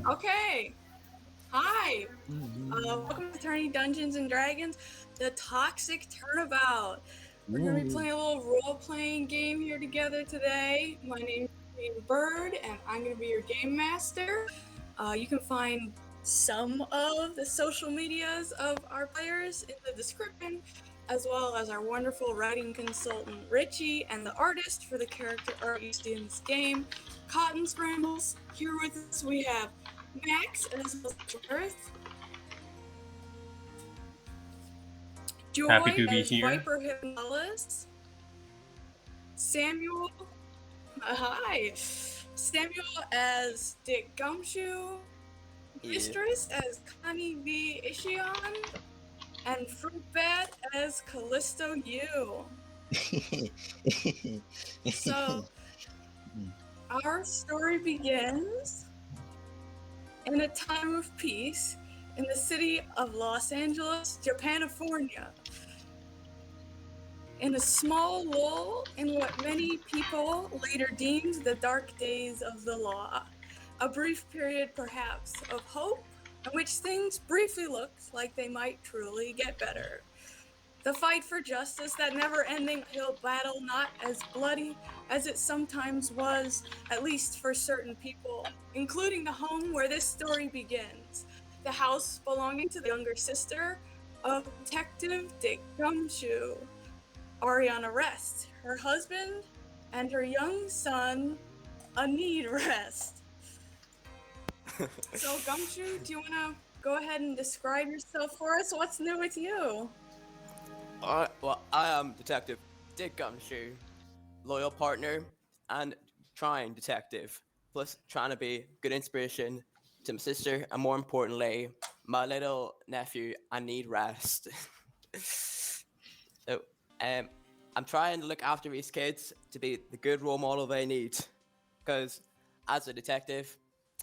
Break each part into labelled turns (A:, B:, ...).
A: Okay. Hi. Welcome to Turning Dungeons and Dragons, the Toxic Turnabout. We're going to be playing a little role-playing game here together today. My name is Bird, and I'm going to be your game master. You can find some of the social medias of our players in the description, as well as our wonderful writing consultant, Richie, and the artist for the character art you see in this game, Cotton Scrambles. Here with us we have Max as well as Earth, Joy
B: Happy to be
A: as
B: here.
A: YEW'S, Samuel, hi, Samuel as Dick Gumshoe, Mistress as Connie V. Ishion, and Fruitbat as Calisto Yew. So, our story begins in a time of peace in the city of Los Angeles, Japanifornia. In a small lull in what many people later deemed the dark days of the law. A brief period, perhaps, of hope in which things briefly looked like they might truly get better. The fight for justice, that never-ending uphill battle, not as bloody as it sometimes was, at least for certain people, including the home where this story begins, the house belonging to the younger sister of Detective Dick Gumshoe, are on arrest. Her husband and her young son need rest. So, Gumshoe, do you want to go ahead and describe yourself for us? What's new with you?
C: Well, I am Detective Dick Gumshoe, loyal partner and trying detective, plus trying to be good inspiration to my sister, and more importantly, my little nephew. I need rest. So, I'm trying to look after these kids to be the good role model they need, because as a detective,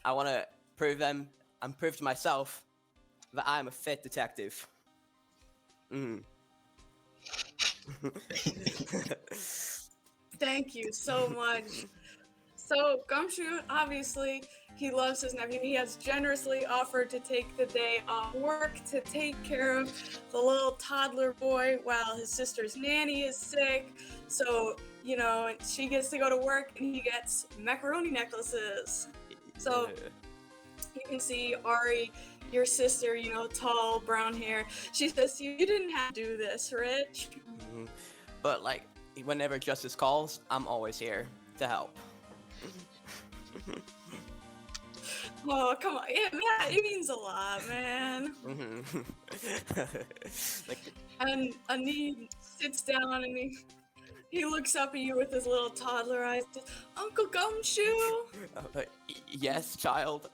C: I want to prove them and prove to myself that I am a fit detective.
A: Thank you so much. So, Gumshoe, obviously, he loves his nephew. He has generously offered to take the day off work to take care of the little toddler boy while his sister's nanny is sick. So, she gets to go to work and he gets macaroni necklaces. So, you can see Ari, your sister, tall, brown hair. She says, you didn't have to do this, Rich.
C: But, whenever justice calls, I'm always here to help.
A: Oh, come on. Yeah, man, it means a lot, man. And Anid sits down and he looks up at you with his little toddler eyes. Uncle Gumshoe?
C: Yes, child.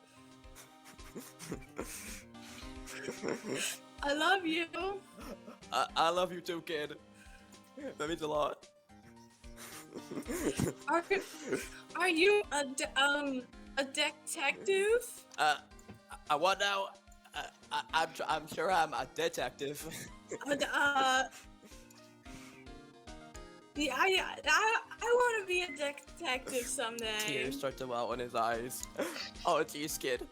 A: I love you.
C: I love you too, kid. That means a lot.
A: Are you a detective?
C: What now? I'm sure I'm a detective.
A: Yeah, I want to be a detective someday.
C: Tears start to well in his eyes. Oh, geez, kid.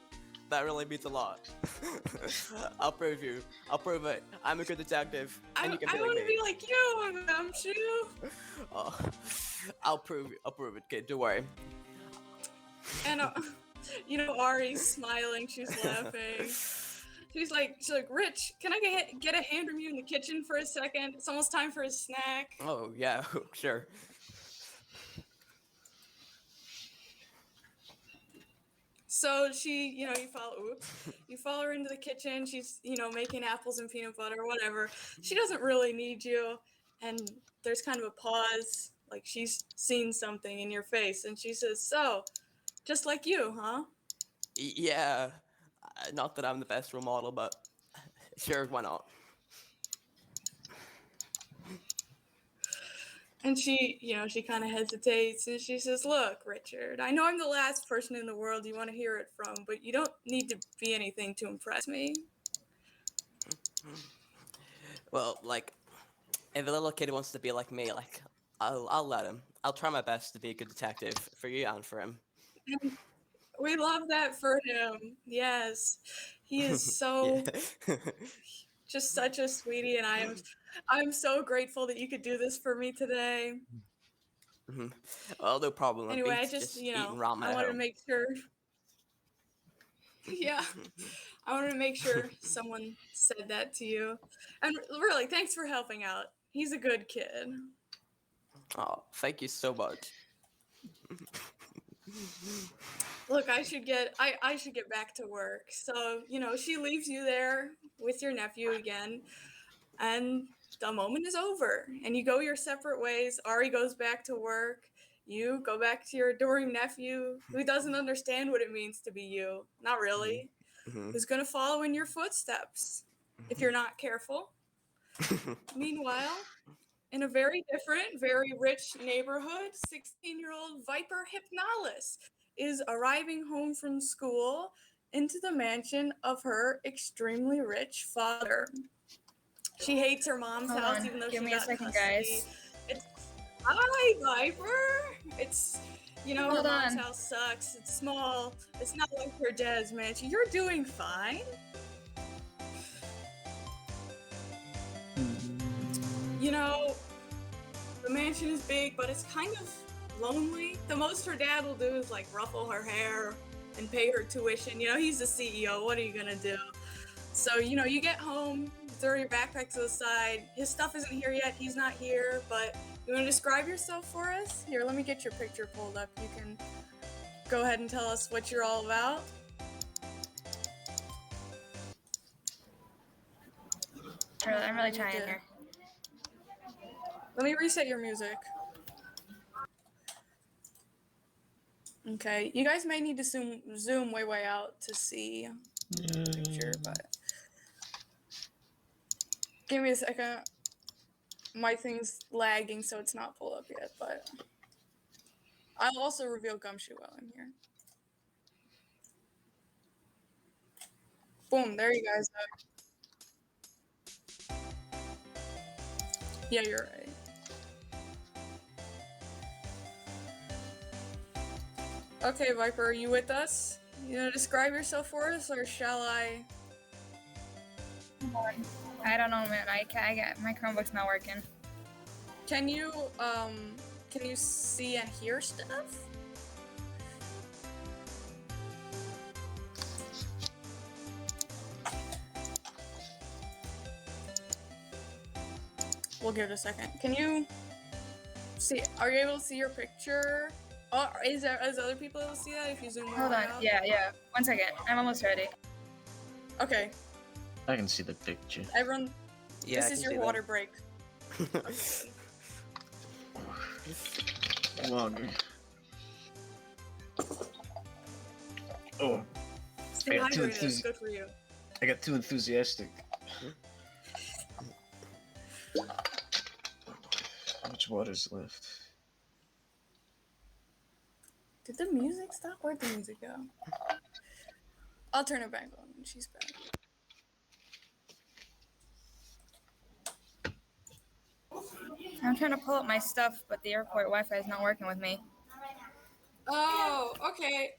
C: That really means a lot. I'll prove it. I'm a good detective. And you can
A: I want to be like you, Gumshoe.
C: Oh, I'll prove it, kid. Don't worry.
A: And Ari's smiling. She's laughing. She's like, Rich, can I get a hand from you in the kitchen for a second? It's almost time for a snack.
C: Oh yeah, sure.
A: So she, you follow her into the kitchen. She's, making apples and peanut butter or whatever. She doesn't really need you. And there's kind of a pause, like she's seen something in your face. And she says, so, just like you, huh?
C: Yeah. Not that I'm the best role model, but sure, why not?
A: And she, she kind of hesitates and she says, look, Richard, I know I'm the last person in the world you want to hear it from, but you don't need to be anything to impress me.
C: Well, if a little kid wants to be like me, I'll let him. I'll try my best to be a good detective for you and for him.
A: And We love that for him. Yes. He is so
C: Yeah.
A: just such a sweetie, and I'm so grateful that you could do this for me today.
C: Mhm. Well, no problem. I've
A: Anyway,
C: been
A: I just,
C: just eating ramen
A: I
C: at
A: wanted to
C: home.
A: make sure. Yeah, I wanted to make sure someone said that to you. And really, thanks for helping out. He's a good kid.
C: Oh, thank you so much.
A: Look, I should get back to work. So, she leaves you there with your nephew again, and the moment is over, and you go your separate ways. Ari goes back to work. You go back to your adoring nephew who doesn't understand what it means to be you. Not really.
C: Mhm.
A: Who's going to follow in your footsteps if you're not careful. Meanwhile, in a very different, very rich neighborhood, 16-year-old Viper HYPNALIS is arriving home from school into the mansion of her extremely rich father. She hates her mom's
B: Hold
A: house
B: on,
A: even though
B: give
A: she
B: me a
A: got
B: second,
A: custody.
B: guys.
A: It's Hi, Viper. It's her
B: Hold
A: mom's
B: on.
A: house sucks. It's small. It's not like her dad's mansion. You're doing fine. The mansion is big, but it's kind of lonely. The most her dad will do is like ruffle her hair and pay her tuition. He's the CEO. What are you gonna do? So, you get home, throw your backpack to the side. His stuff isn't here yet. He's not here, but you want to describe yourself for us? Here, let me get your picture pulled up. You can go ahead and tell us what you're all about.
B: I'm really trying here.
A: Let me reset your music. Okay, you guys may need to zoom way out to see the picture, but give me a second. My thing's lagging, so it's not pulled up yet, but I'll also reveal Gumshoe while I'm here. Boom, there you guys are. Yeah, you're right. Okay, Viper, are you with us? You gonna describe yourself for us, or shall I?
B: I don't know, man. My Chromebook's not working.
A: Can you see and hear stuff? We'll give it a second. Can you see? Are you able to see your picture? Oh, is other people able to see that if you zoom
B: Hold on.
A: out?
B: Yeah. 1 second. I'm almost ready.
A: Okay.
D: I can see the picture.
A: Everyone,
C: Yeah,
A: this is your water break. Okay.
D: I'm hungry. Oh,
A: Stay hydrated. It's good for you.
D: I got too enthusiastic. How much water's left?
A: Did the music stop? Where'd the music go? I'll turn it back on when she's back.
B: I'm trying to pull up my stuff, but the airport Wi-Fi is not working with me.
A: Oh, okay.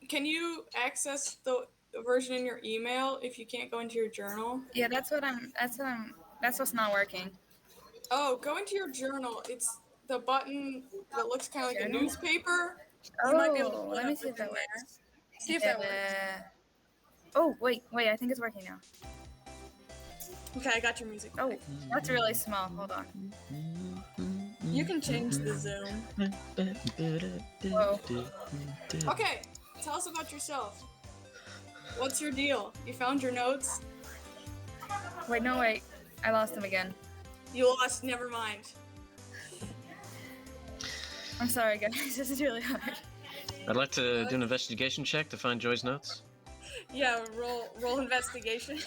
A: Can you access the version in your email if you can't go into your journal?
B: Yeah, that's what's not working.
A: Oh, go into your journal. It's the button that looks kind of like
B: Journal?
A: a newspaper.
B: Oh,
A: You might be able to pull it
B: let
A: up
B: me see if
A: within
B: that
A: there.
B: works.
A: See if that works.
B: Oh, wait, I think it's working now.
A: Okay, I got your music.
B: Oh, that's really small. Hold on.
A: You can change the zoom.
B: Whoa.
A: Okay, tell us about yourself. What's your deal? You found your notes?
B: Wait, no, wait. I lost them again.
A: You lost, never mind.
B: I'm sorry, guys. This is really hard.
D: I'd like to do an investigation check to find Joy's notes.
A: Yeah, roll investigation.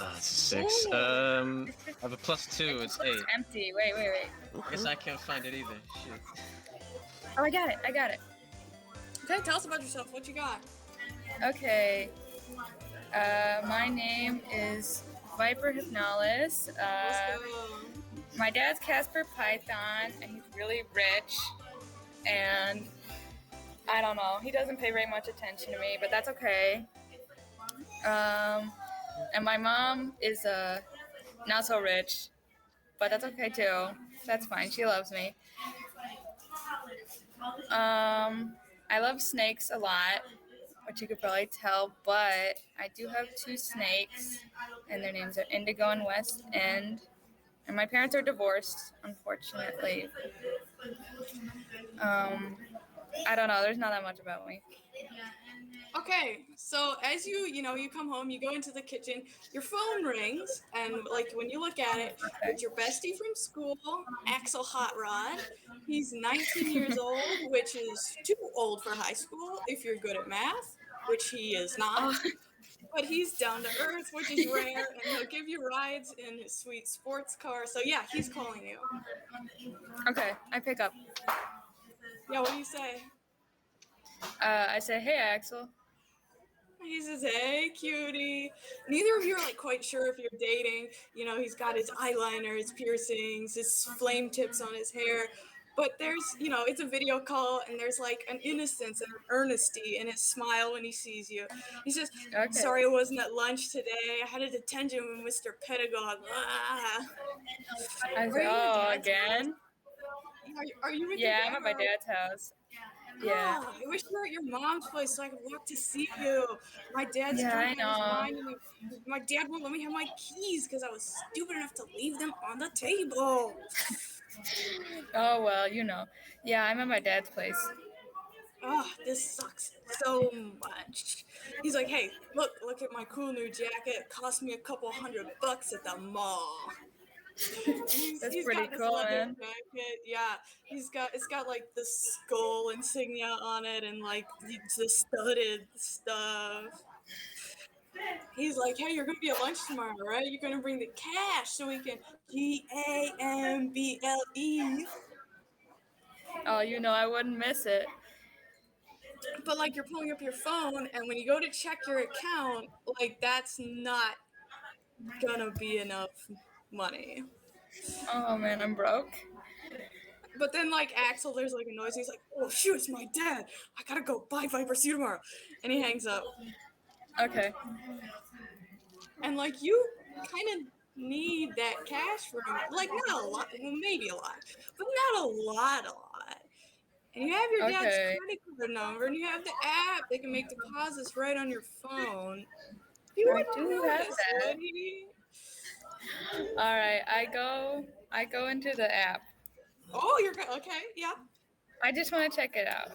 D: Ah, it's a 6.
A: Ooh.
D: I have a +2. It's 8.
B: It's empty. Wait.
D: I guess I can't find it either. Shit.
B: Oh, I got it.
A: Okay, tell us about yourself. What you got?
B: Okay. My name is Viper HYPNALIS.
A: Let's go.
B: My dad's Casper Python, and he's really rich. and I don't know. He doesn't pay very much attention to me, but that's okay. And my mom is not so rich, but that's okay too. That's fine. She loves me. I love snakes a lot, which you could probably tell, but I do have 2 snakes, and their names are Indigo and West End. And my parents are divorced, unfortunately. I don't know. There's not that much about me.
A: Okay, so as you come home, you go into the kitchen, your phone rings, and like when you look at it, it's your bestie from school, Axel Hot Rod. He's 19 years old, which is too old for high school if you're good at math, which he is not.
B: Oh,
A: But he's down to earth, which is rare, and he'll give you rides in his sweet sports car. So yeah, he's calling you.
B: okay, I pick up.
A: Yeah, what do you say?
B: I say, hey, Axel.
A: He says, hey, cutie. Neither of you are like quite sure if you're dating. He's got his eyeliner, his piercings, his flame tips on his hair. But there's, it's a video call, and there's like an innocence and an earnesty in his smile when he sees you. He says,
B: Okay.
A: sorry I wasn't at lunch today. I had a detention with Mr. Pedagogue. Ah.
B: I say, oh, again?
A: Are you with
B: Yeah,
A: your
B: I'm
A: dad?
B: at my dad's house. Yeah.
A: Ah, I wish you were at your mom's place so I could walk to see you. My dad's
B: Yeah,
A: drunk
B: I
A: out of his
B: know.
A: mind, and my dad won't let me have my keys because I was stupid enough to leave them on the table.
B: Oh, well, Yeah, I'm at my dad's place.
A: Ah, this sucks so much. He's like, hey, look at my cool new jacket. It cost me a couple $100 at the mall. And
B: That's
A: he's
B: pretty
A: got this
B: cool,
A: leather
B: man.
A: jacket. Yeah, it's got like the skull insignia on it and like the studded stuff. He's like, hey, you're gonna be at lunch tomorrow, right? You're gonna bring the cash so we can GAMBLE.
B: Oh, I wouldn't miss it.
A: But like you're pulling up your phone, and when you go to check your account, like that's not gonna be enough money.
B: Oh, man, I'm broke.
A: But then like Axel, there's like a noise, and he's like, oh shoot, it's my dad. I gotta go. Bye, Viper. See you tomorrow. And he hangs up.
B: Okay.
A: And like you kind of need that cash for him. Like not a lot, well maybe a lot, but not a lot. And you have your dad's
B: Okay.
A: credit card number, and you have the app. They can make deposits right on your phone. He
B: I
A: wouldn't
B: do have
A: notice,
B: that.
A: would he?
B: All right, I go into the app.
A: Oh, you're good. Okay, yeah.
B: I just want to check it out.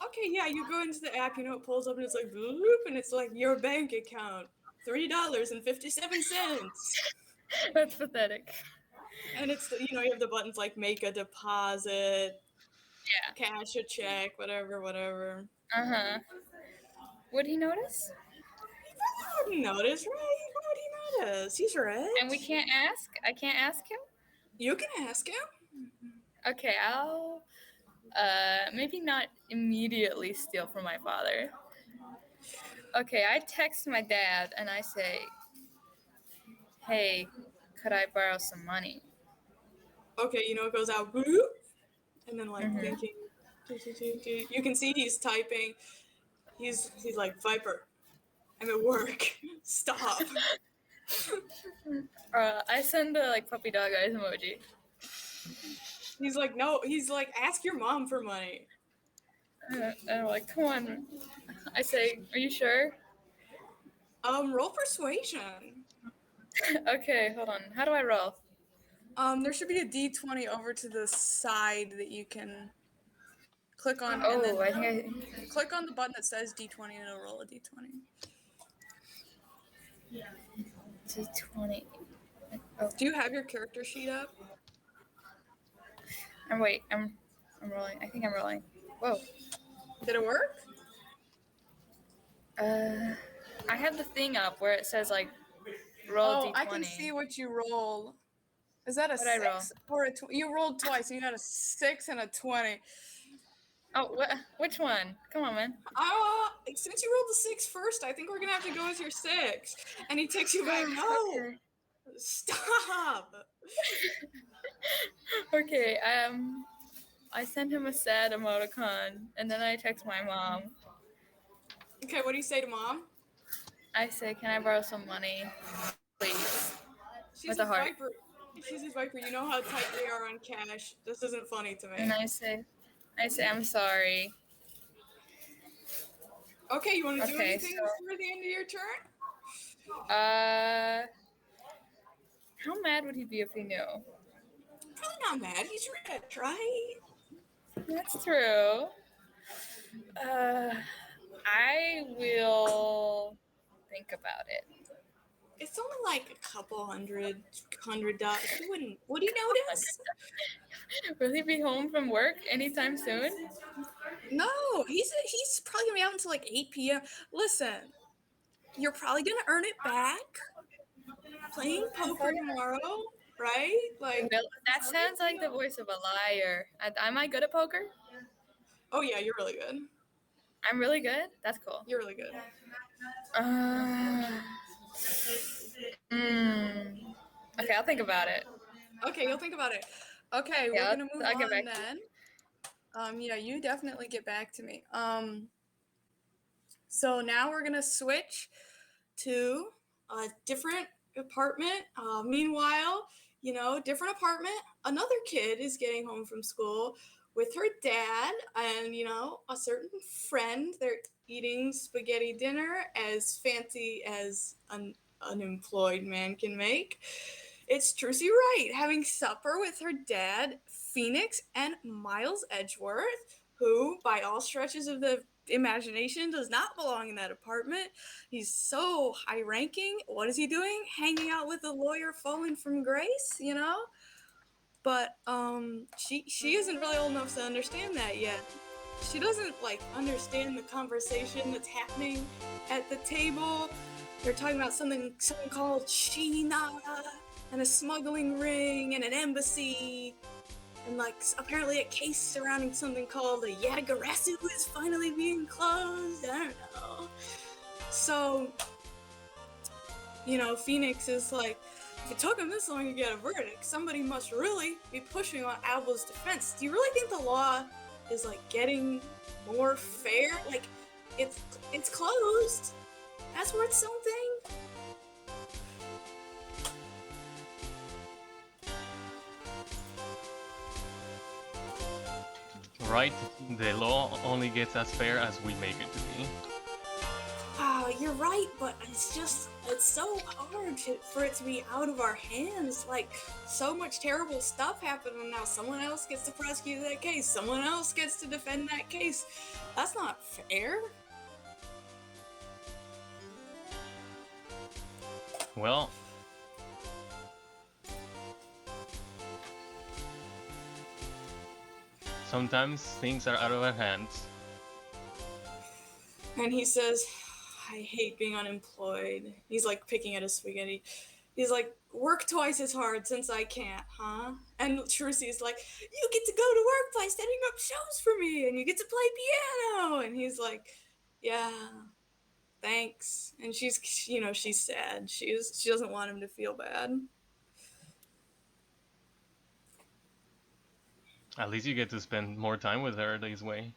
A: Okay, yeah. You go into the app. It pulls up, and it's like bloop, and it's like your bank account, $3.57.
B: That's pathetic.
A: And it's you have the buttons like make a deposit,
B: Yeah.
A: cash a check, whatever.
B: Uh-huh. Would he notice?
A: He wouldn't notice, right? Why would he notice? He's rich.
B: And we can't ask? I can't ask him?
A: You can ask him.
B: Okay, I'll maybe not immediately steal from my father. Okay, I text my dad and I say, hey, could I borrow some money?
A: Okay, it goes out, boop, and then like thinking, you can see he's typing. He's like, Viper, I'm at work. Stop.
B: I send the puppy dog eyes emoji.
A: He's like, no. He's like, ask your mom for money.
B: And I'm like, come on. I say, are you sure?
A: Roll persuasion.
B: Okay, hold on. How do I roll?
A: There should be a D20 over to the side that you can click on.
B: Oh,
A: and then
B: I think
A: click on the button that says D20 and it'll roll a D20.
B: D20. Oh.
A: Do you have your character sheet up?
B: I'm rolling. I think I'm rolling. Whoa.
A: Did it work?
B: I have the thing up where it says roll D20.
A: I can see what you roll. Is that a
B: What'd I roll?
A: 6 or a you rolled twice? You got a 6 and a 20.
B: Oh, which one? Come on, man.
A: Since you rolled the 6 first, I think we're gonna have to go with your 6. And he takes you back. No,
B: Okay.
A: stop.
B: Okay. I send him a sad emoticon, and then I text my mom.
A: Okay, what do you say to mom?
B: I say, "Can I borrow some money, please?"
A: She
B: With
A: says,
B: a heart.
A: Viper. She says, Viper, you know how tight they are on cash. This isn't funny to me.
B: And I say, "I'm sorry."
A: Okay, you want to do
B: Okay,
A: anything before the end of your turn?
B: How mad would he be if he knew?
A: Probably not mad. He's rich, right?
B: That's true. I will think about it.
A: It's only like a couple $100. He wouldn't. Would he notice?
B: Will he be home from work anytime soon?
A: No, he's probably gonna be out until like 8 p.m. Listen, you're probably gonna earn it back playing poker tomorrow, right? Like,
B: That sounds like the voice of a liar. Am I good at poker?
A: oh yeah, you're really good.
B: I'm really good? That's cool.
A: You're really good.
B: Okay, I'll think about it.
A: Okay, you'll think about it. Okay,
B: Yeah,
A: we're gonna move
B: I'll get
A: on
B: back to you.
A: then. Yeah, you definitely get back to me. So now we're gonna switch to a different apartment. Meanwhile, different apartment. Another kid is getting home from school with her dad and, a certain friend. They're eating spaghetti dinner as fancy as an unemployed man can make. It's Trucy Wright having supper with her dad, Phoenix, and Miles Edgeworth, who, by all stretches of the imagination, does not belong in that apartment. He's so high ranking. What is he doing? Hanging out with a lawyer fallen from grace, But she isn't really old enough to understand that yet. She doesn't understand the conversation that's happening at the table. They're talking about something called Sheena and a smuggling ring and an embassy. And apparently a case surrounding something called a Yatagarasu is finally being closed. I don't know. So, Phoenix is like, if it took him this long to get a verdict, somebody must really be pushing on Albo's defense. Do you really think the law is getting more fair? It's closed. That's worth something.
E: Right? The law only gets as fair as we make it to be.
A: Oh, you're right, but it's so hard for it to be out of our hands. So much terrible stuff happened, and now someone else gets to prosecute that case. Someone else gets to defend that case. That's not fair.
E: Well, sometimes things are out of our hands.
A: And he says, I hate being unemployed. He's picking at his spaghetti. He's like, work twice as hard since I can't, huh? And Trucy's like, you get to go to work by setting up shows for me, and you get to play piano. And he's like, yeah, thanks. And she's sad. She doesn't want him to feel bad.
E: At least you get to spend more time with her this way.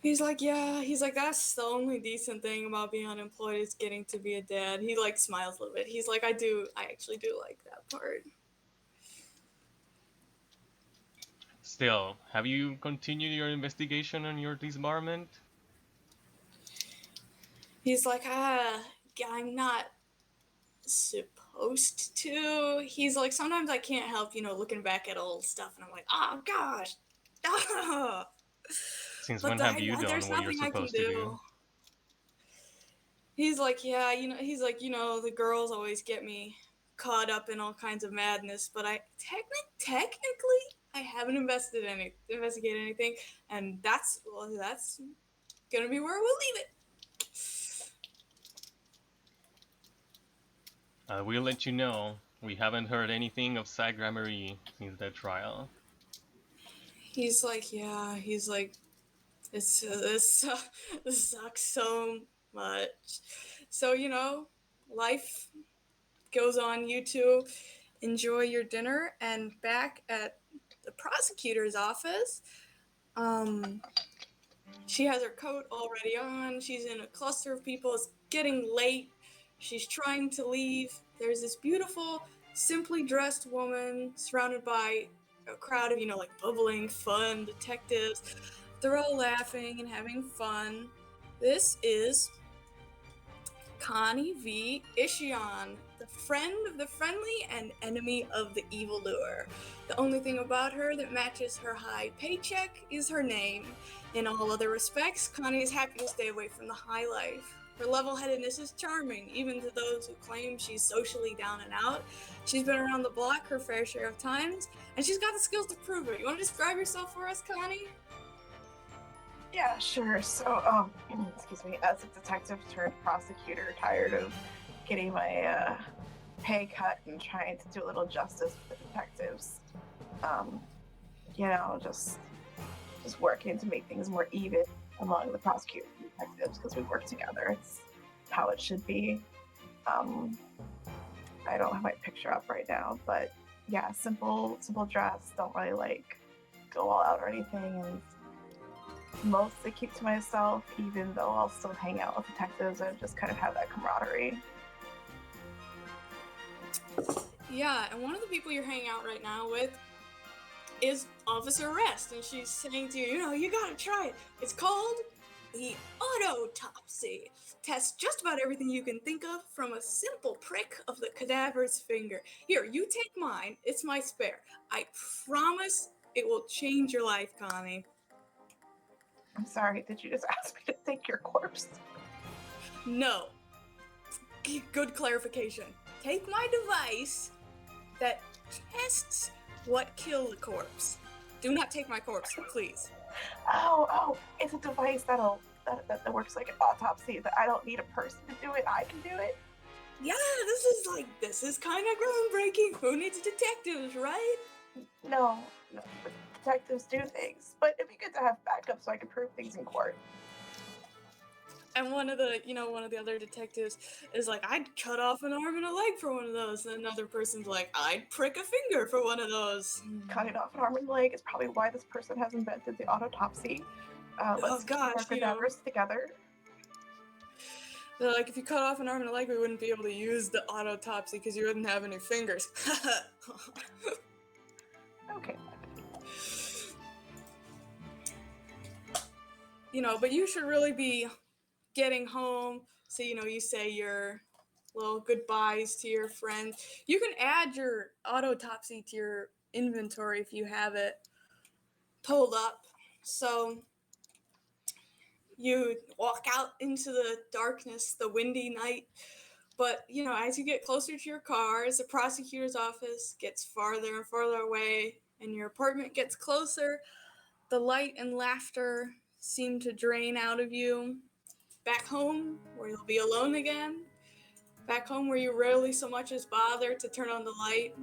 A: He's like, yeah. He's like, that's the only decent thing about being unemployed is getting to be a dad. He smiles a little bit. He's like, I actually do like that part.
E: Still, have you continued your investigation on your disbarment?
A: He's like, I'm not supposed to. He's like, sometimes I can't help, looking back at old stuff, and I'm like, oh gosh.
E: Since when have you done what you're supposed to do?
A: He's like, yeah, the girls always get me caught up in all kinds of madness, but I technically I haven't investigated anything, and that's gonna be where we'll leave it.
E: We'll let you know. We haven't heard anything of Sagra Marie since that trial.
A: He's like, yeah. He's like, this sucks so much. So, life goes on. You two enjoy your dinner, and back at the prosecutor's office. She has her coat already on. She's in a cluster of people. It's getting late. She's trying to leave. There's this beautiful, simply dressed woman surrounded by a crowd of, like bubbling, fun detectives. They're all laughing and having fun. This is Connie V. Ishion, the friend of the friendly and enemy of the evildoer. The only thing about her that matches her high paycheck is her name. In all other respects, Connie is happy to stay away from the high life. Her level-headedness is charming, even to those who claim she's socially down and out. She's been around the block her fair share of times, and she's got the skills to prove it. You want to describe yourself for us, Connie?
F: Yeah, sure. So, excuse me, as a detective turned prosecutor, tired of getting my pay cut and trying to do a little justice for the detectives, just working to make things more even among the prosecutors and detectives because we work together. It's how it should be. I don't have my picture up right now, but yeah, simple dress. Don't really go all out or anything, and mostly keep to myself, even though I'll still hang out with detectives and just kind of have that camaraderie.
A: Yeah, and one of the people you're hanging out right now with is Officer Rest, and she's saying to you, you gotta try it. It's called the autopsy. Tests just about everything you can think of from a simple prick of the cadaver's finger. Here, you take mine. It's my spare. I promise it will change your life, Connie.
F: I'm sorry, did you just ask me to take your corpse?
A: No. Good clarification. Take my device that tests what killed the corpse. Do not take my corpse, please.
F: Oh, it's a device that works like an autopsy, that I don't need a person to do it, I can do it?
A: Yeah, this is kind of groundbreaking. Who needs detectives, right?
F: No, detectives do things, but it'd be good to have backup so I can prove things in court.
A: And one of the other detectives is like, I'd cut off an arm and a leg for one of those. And another person's like, I'd prick a finger for one of those.
F: Cutting off an arm and leg is probably why this person has invented the autopsy. Let's keep our cadavers together.
A: They're like, if you cut off an arm and a leg, we wouldn't be able to use the autopsy because you wouldn't have any fingers.
F: Okay.
A: But you should really be getting home. So, you say your little goodbyes to your friends. You can add your autopsy to your inventory if you have it pulled up. So you walk out into the darkness, the windy night. But, as you get closer to your car, as the prosecutor's office gets farther and farther away and your apartment gets closer, the light and laughter seem to drain out of you. Back home, where you'll be alone again. Back home, where you rarely so much as bother to turn on the light.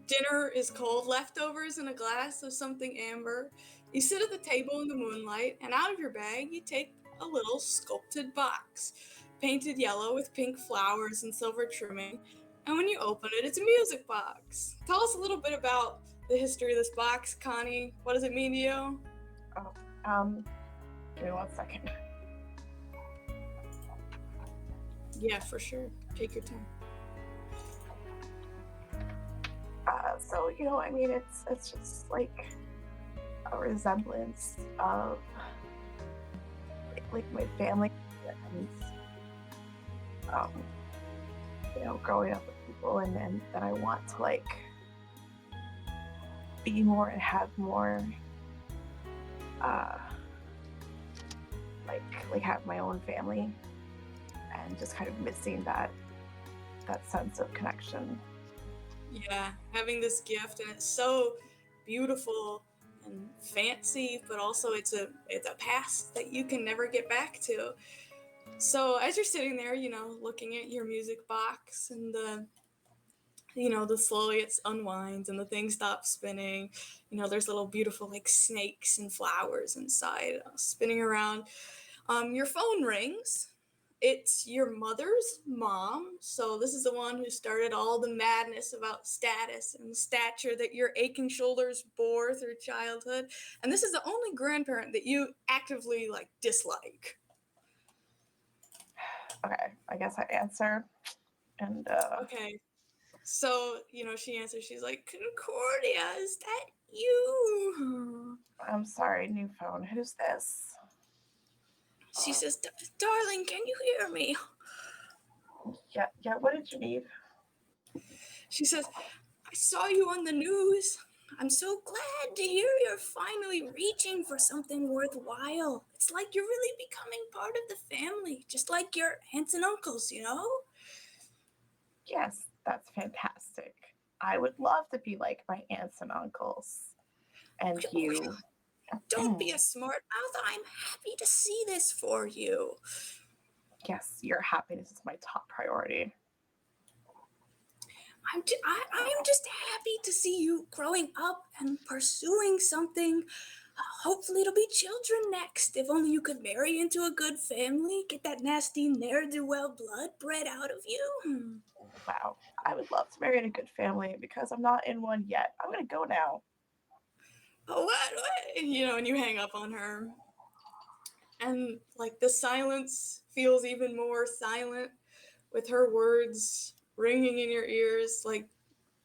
A: Dinner is cold, leftovers in a glass of something amber. You sit at the table in the moonlight, and out of your bag, you take a little sculpted box, painted yellow with pink flowers and silver trimming. And when you open it, it's a music box. Tell us a little bit about the history of this box, Connie. What does it mean to you?
F: Give me 1 second.
A: Yeah, for sure. Take your time.
F: So, it's just like a resemblance of like my family and growing up with people, and that I want to be more and have more have my own family, and just kind of missing that sense of connection.
A: Yeah, having this gift, and it's so beautiful and fancy, but also it's a past that you can never get back to. So as you're sitting there, looking at your music box, and the slowly it unwinds and the thing stops spinning. There's little beautiful snakes and flowers inside spinning around. Your phone rings, It's your mother's mom, so this is the one who started all the madness about status and stature that your aching shoulders bore through childhood. And this is the only grandparent that you actively like dislike.
F: Okay, I guess I answer. And
A: Okay. So, she answers, she's like, Concordia, is that you?
F: I'm sorry, new phone. Who's this?
A: She says, Darling, can you hear me?
F: Yeah, what did you need?
A: She says, I saw you on the news. I'm so glad to hear you're finally reaching for something worthwhile. It's like you're really becoming part of the family, just like your aunts and uncles,
F: Yes, that's fantastic. I would love to be like my aunts and uncles. And you.
A: Don't be a smart mouth. I'm happy to see this for you.
F: Yes, your happiness is my top priority.
A: I'm just happy to see you growing up and pursuing something. Hopefully it'll be children next. If only you could marry into a good family, get that nasty ne'er-do-well blood bred out of you.
F: Wow, I would love to marry in a good family because I'm not in one yet. I'm gonna go now.
A: Oh, what? And you hang up on her. And like the silence feels even more silent with her words ringing in your ears. Like,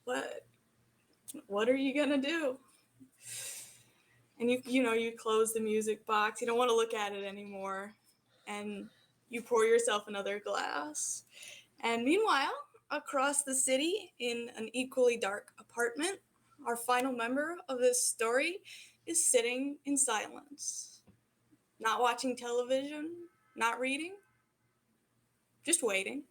A: what are you gonna do? And you close the music box. You don't want to look at it anymore. And you pour yourself another glass. And meanwhile, across the city in an equally dark apartment, our final member of this story is sitting in silence. Not watching television, not reading, just waiting.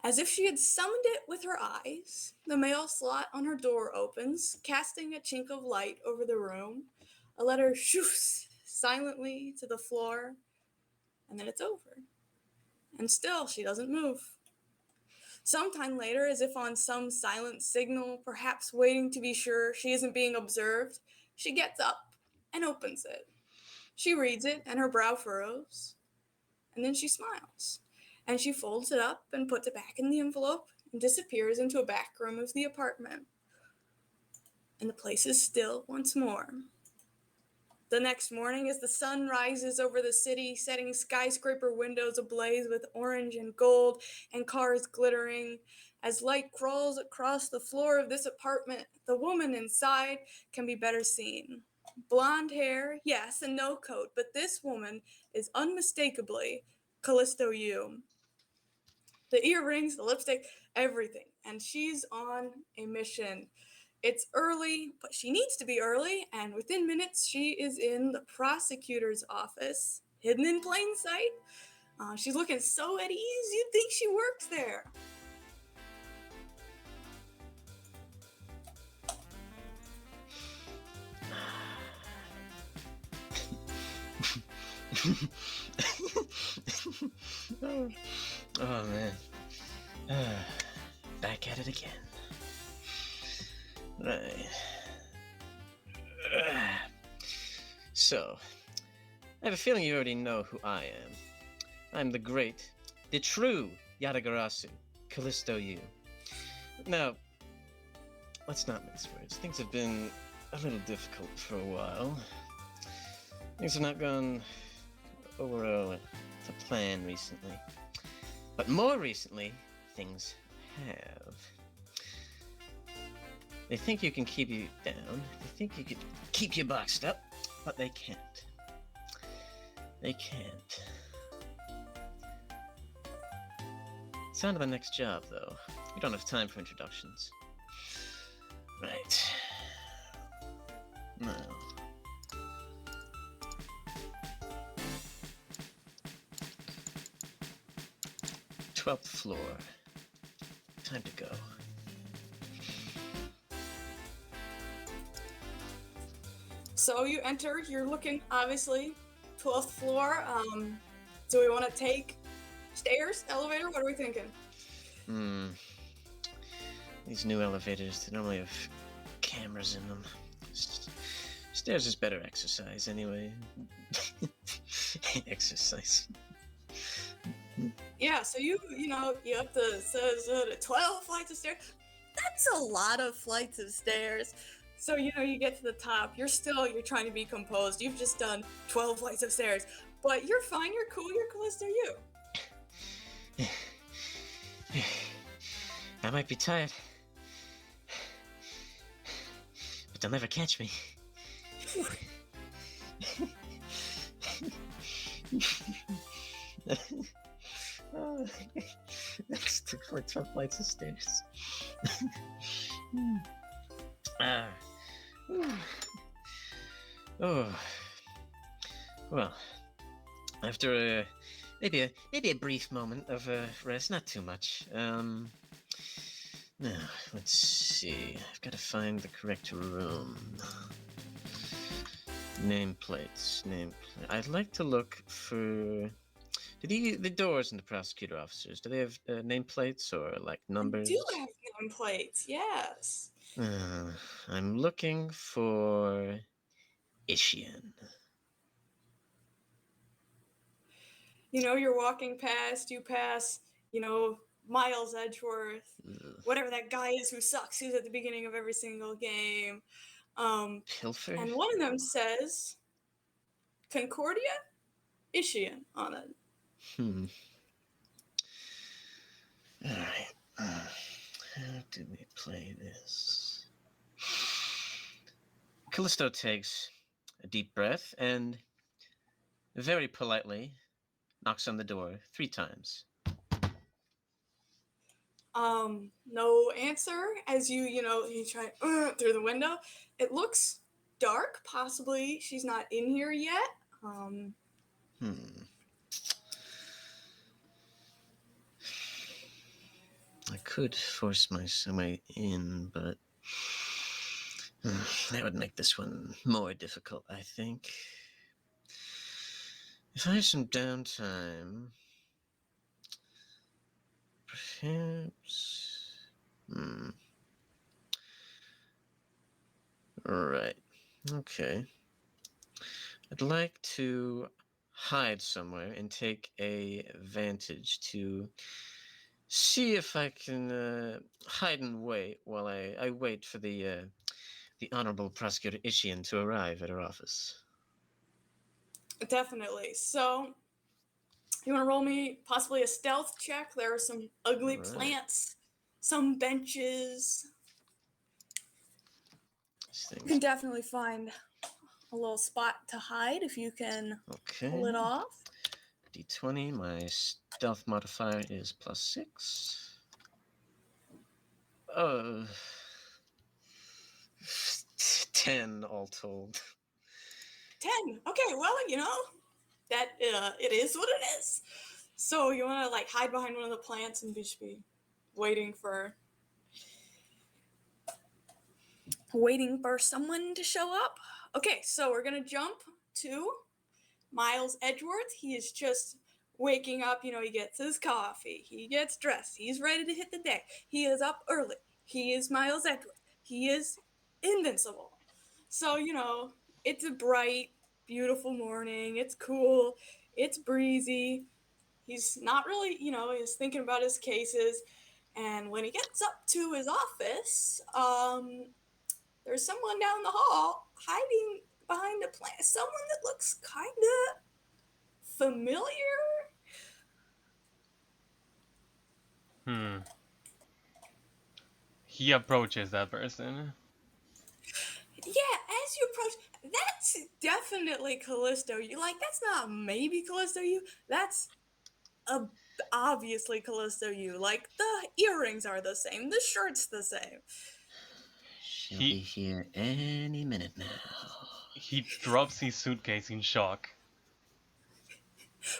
A: As if she had summoned it with her eyes, the mail slot on her door opens, casting a chink of light over the room. A letter shoots silently to the floor, and then it's over. And still, she doesn't move. Sometime later, as if on some silent signal, perhaps waiting to be sure she isn't being observed, she gets up and opens it. She reads it, and her brow furrows, and then she smiles. And she folds it up and puts it back in the envelope and disappears into a back room of the apartment. And the place is still once more. The next morning, as the sun rises over the city, setting skyscraper windows ablaze with orange and gold and cars glittering, as light crawls across the floor of this apartment, the woman inside can be better seen. Blonde hair, yes, and no coat, but this woman is unmistakably Calisto Yew. The earrings, the lipstick, everything. And she's on a mission. It's early, but she needs to be early, and within minutes, she is in the prosecutor's office, hidden in plain sight. She's looking so at ease, you'd think she works there.
D: Oh man. Back at it again. Right. So, I have a feeling you already know who I am. I'm the great, the true Yadagarasu, Calisto Yew. Now, let's not mince words. Things have been a little difficult for a while. Things have not gone overall to plan recently. But more recently, things have. They think you can keep you down. They think you can keep you boxed up, but they can't. They can't. It's on to the next job, though. We don't have time for introductions. Right. Now. 12th floor. Time to go.
A: So you enter, you're looking, obviously, 12th floor. Do we want to take stairs, elevator? What are we thinking?
D: These new elevators, they normally have cameras in them. Stairs is better exercise, anyway. Exercise.
A: Yeah, so you have the 12 flights of stairs. That's a lot of flights of stairs. So you get to the top. You're trying to be composed. You've just done 12 flights of stairs, but you're fine. You're cool. You're Calisto Yew.
D: I might be tired, but they'll never catch me. That's 12 flights of stairs. Oh, well, after maybe a brief moment of rest, not too much. Now let's see. I've got to find the correct room. Nameplates. I'd like to look for. Do the doors in the prosecutor officers? Do they have nameplates or like numbers?
A: I do have nameplates. Yes.
D: I'm looking for Ishian.
A: You're walking past. You pass. Miles Edgeworth, whatever that guy is who sucks, who's at the beginning of every single game.
D: Pilfer?
A: And one of them says Concordia Ishian on it.
D: Alright. How do we play this? Callisto takes a deep breath and very politely knocks on the door 3 times.
A: No answer as you try through the window. It looks dark. Possibly she's not in here yet.
D: I could force my way in, but that would make this one more difficult, I think. If I have some downtime, perhaps. Right. Okay. I'd like to hide somewhere and take a vantage to see if I can hide and wait while I wait for the Honorable Prosecutor Ishian to arrive at her office.
A: Definitely. So, you want to roll me possibly a stealth check? There are some ugly plants, some benches. You can definitely find a little spot to hide if you can pull it off.
D: D20, my stealth modifier is +6. 10 all told.
A: 10. Okay, well, that it is what it is. So you want to hide behind one of the plants and just be waiting for someone to show up. Okay, so we're gonna jump to Miles Edgeworth. He is just waking up. He gets his coffee. He gets dressed. He's ready to hit the day. He is up early. He is Miles Edgeworth. He is invincible. So, it's a bright, beautiful morning. It's cool. It's breezy. He's not really, he's thinking about his cases. And when he gets up to his office, there's someone down the hall hiding behind a plant. Someone that looks kind of familiar.
E: He approaches that person.
A: Yeah, as you approach, that's definitely Calisto Yew. That's not maybe Calisto Yew. That's obviously Calisto Yew. The earrings are the same. The shirt's the same.
D: She'll be here any minute now.
E: He drops his suitcase in shock.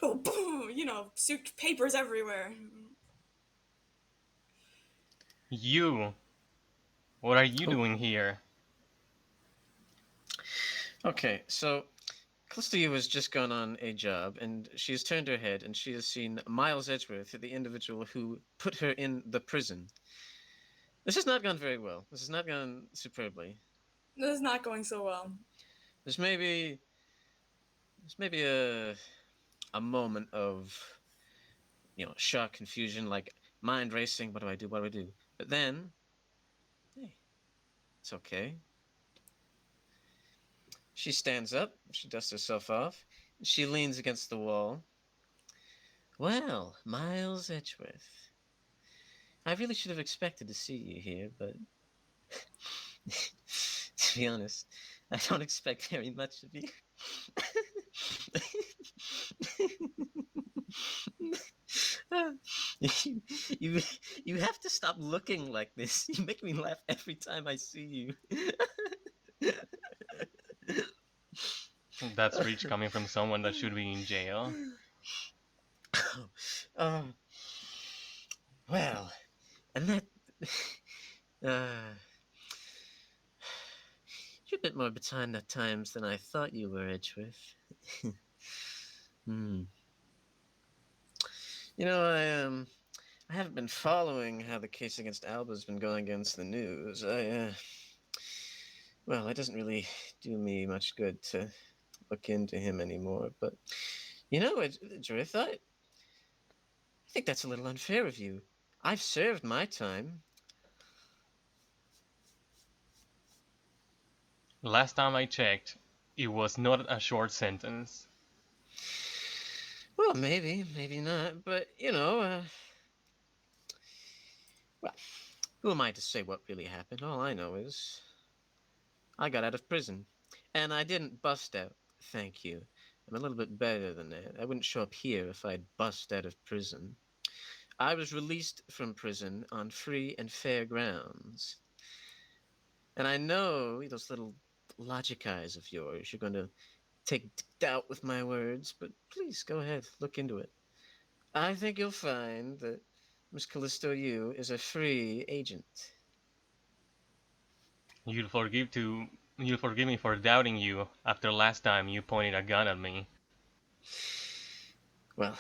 A: Oh, boom! Suit papers everywhere.
E: You! What are you doing here?
D: Okay, so Callisto Yew has just gone on a job, and she has turned her head, and she has seen Miles Edgeworth, the individual who put her in the prison. This has not gone very well. This has not gone superbly.
A: This is not going so well.
D: There's maybe a moment of shock, confusion, like mind racing. What do I do? What do I do? But then, hey, it's okay. She stands up, she dusts herself off, she leans against the wall. Well, Miles Edgeworth, I really should have expected to see you here, but to be honest, I don't expect very much of you. you, you you have to stop looking like this. You make me laugh every time I see you.
E: That's rich coming from someone that should be in jail.
D: Well, and that you're a bit more behind at times than I thought you were, Edgeworth. I haven't been following how the case against Alba's been going against the news. Well, it doesn't really do me much good to look into him anymore. But Edgeworth, I think that's a little unfair of you. I've served my time.
E: Last time I checked, it was not a short sentence.
D: Well, maybe not. But well, who am I to say what really happened? All I know is I got out of prison. And I didn't bust out, thank you. I'm a little bit better than that. I wouldn't show up here if I'd bust out of prison. I was released from prison on free and fair grounds. And I know those little logic eyes of yours, you're going to take doubt with my words, but please go ahead, look into it. I think you'll find that Miss Calisto Yew is a free agent.
E: You'll forgive me for doubting you after last time you pointed a gun at me.
D: Well,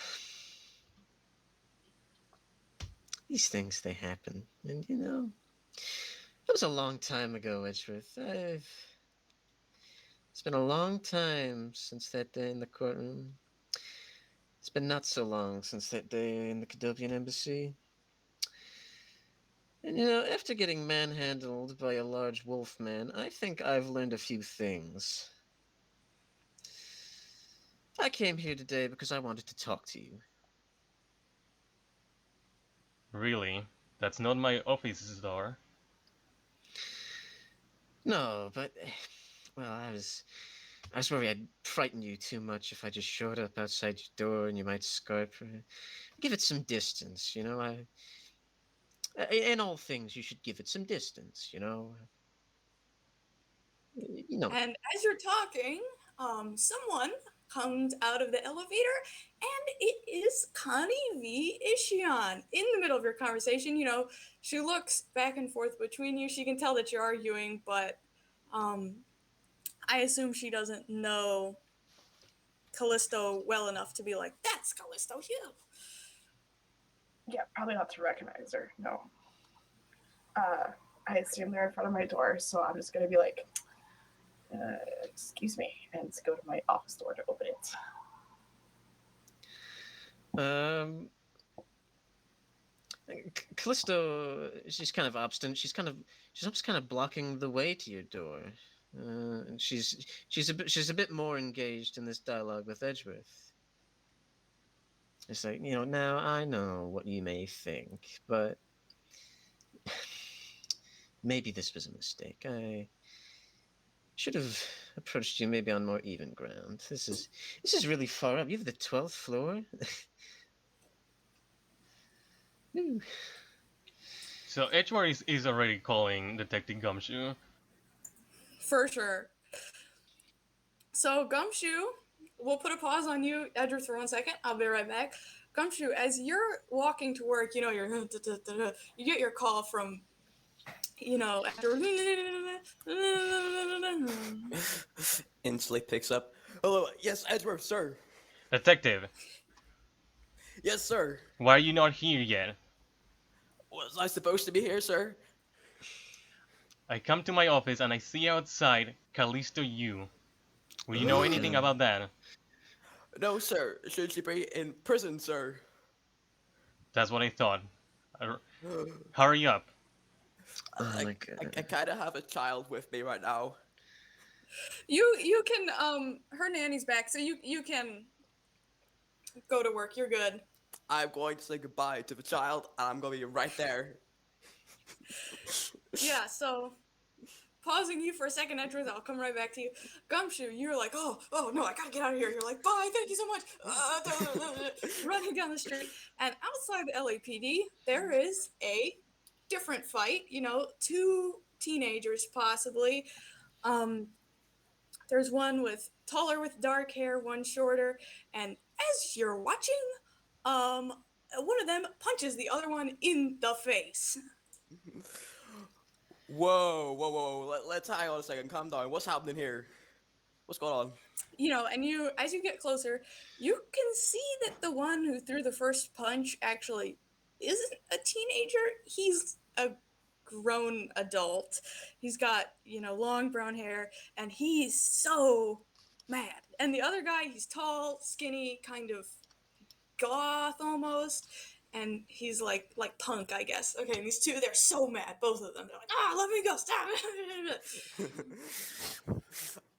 D: these things, they happen. And it was a long time ago, Edgeworth. It's been a long time since that day in the courtroom. It's been not so long since that day in the Cadopian embassy. And after getting manhandled by a large wolf man, I think I've learned a few things. I came here today because I wanted to talk to you.
E: Really? That's not my office's door.
D: No, but well, I was worried I'd frighten you too much if I just showed up outside your door and you might scarp. Give it some distance, in all things, you should give it some distance,
A: And as you're talking, someone comes out of the elevator, and it is Connie V. Ishion. In the middle of your conversation, she looks back and forth between you. She can tell that you're arguing, but I assume she doesn't know Callisto well enough to be like, that's Calisto Yew.
F: Yeah, probably not to recognize her, no. I assume they're in front of my door, so I'm just going to be like, excuse me, and go to my office door to open it.
D: Callisto, she's kind of obstinate. She's almost kind of blocking the way to your door. And she's a bit more engaged in this dialogue with Edgeworth. It's like, now I know what you may think, but maybe this was a mistake. I should have approached you maybe on more even ground. This is really far up. You have the 12th floor.
E: So Edgeworth is already calling Detective Gumshoe.
A: For sure. So Gumshoe, we'll put a pause on you, Edgeworth, for 1 second. I'll be right back. Gumshoe, as you're walking to work, you get your call from, after
C: Instantly picks up. Hello, yes, Edgeworth, sir.
E: Detective,
C: Yes, sir.
E: why are you not here yet?
C: Was I supposed to be here, sir?
E: I come to my office and I see outside Calisto Yew. Will you know anything about that?
C: No, sir. Should she be in prison, sir?
E: That's what I thought. Hurry up.
D: Oh my
C: I
D: god.
C: kind of have a child with me right now.
A: You can her nanny's back, so you can go to work. You're good.
C: I'm going to say goodbye to the child, and I'm going to be right there.
A: Yeah, so pausing you for a second, Edgeworth, I'll come right back to you. Gumshoe, you're like, oh no, I gotta get out of here. You're like, bye, thank you so much. Running down the street. And outside the LAPD, there is a different fight, you know, two teenagers possibly. There's one with taller with dark hair, one shorter, and as you're watching, one of them punches the other one in the face.
C: Whoa. Let's hang on a second. Calm down. What's happening here? What's going on?
A: You know, and you, as you get closer, you can see that the one who threw the first punch actually isn't a teenager. He's a grown adult. He's got, you know, long brown hair, and he's so mad. And the other guy, he's tall, skinny, kind of goth almost. And he's like punk, I guess. Okay, and these two, they're so mad, both of them. They're like, let me go, stop.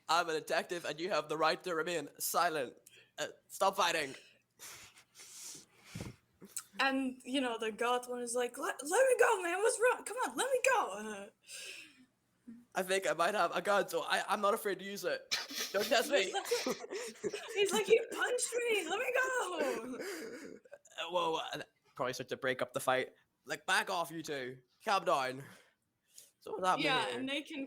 C: I'm a detective, and you have the right to remain silent. Stop fighting.
A: And, you know, the goth one is like, let me go, man, what's wrong? Come on, let me go.
C: I think I might have a gun, so I'm not afraid to use it. Don't test me.
A: He's like, he punched me, let me go.
C: Whoa, probably start to break up the fight. Like, back off, you two. Calm down. So what's happening
A: Yeah,
C: here?
A: and they can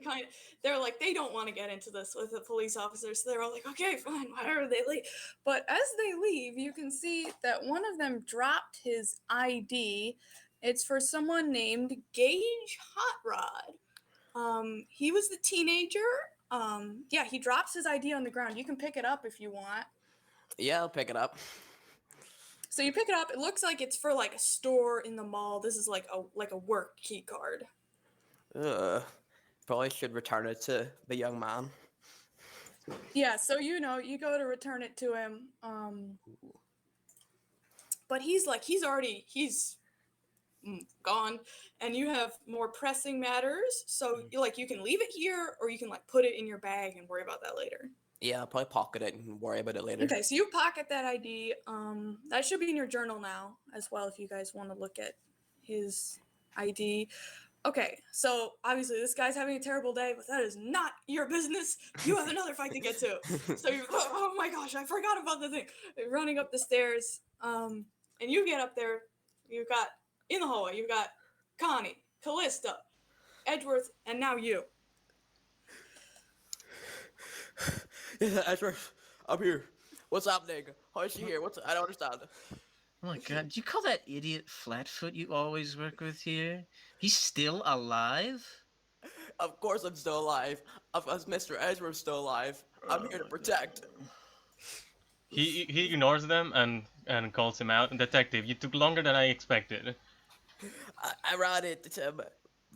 A: they're like, they don't want to get into this with the police officers, so they're all like, okay, fine, whatever, they leave. But as they leave, you can see that one of them dropped his ID. It's for someone named Gage Hot Rod. He was the teenager. Yeah, he drops his ID on the ground. You can pick it up if you want.
C: Yeah, I'll pick it up.
A: So you pick it up. It looks like it's for like a store in the mall. This is like a work key card.
C: Probably should return it to the young man.
A: Yeah, so you know, you go to return it to him. But he's gone, and you have more pressing matters. So you can leave it here, or you can like put it in your bag and worry about that later.
C: Yeah, I'll probably pocket it and worry about it later.
A: Okay, so you pocket that ID. That should be in your journal now as well if you guys want to look at his ID. Okay, so obviously this guy's having a terrible day, but that is not your business. You have another fight to get to. So you're, oh my gosh, I forgot about the thing. You're running up the stairs, and you get up there. You've got, in the hallway, you've got Connie, Callista, Edgeworth, and now you.
C: Yeah, Edgeworth, I'm here. What's happening? How is she here? I don't understand.
D: Oh my god, do you call that idiot Flatfoot you always work with here? He's still alive?
C: Of course I'm still alive. Of course Mr. Edgeworth's still alive. I'm here to protect.
E: He ignores them and calls him out. Detective, you took longer than I expected.
C: I ran into some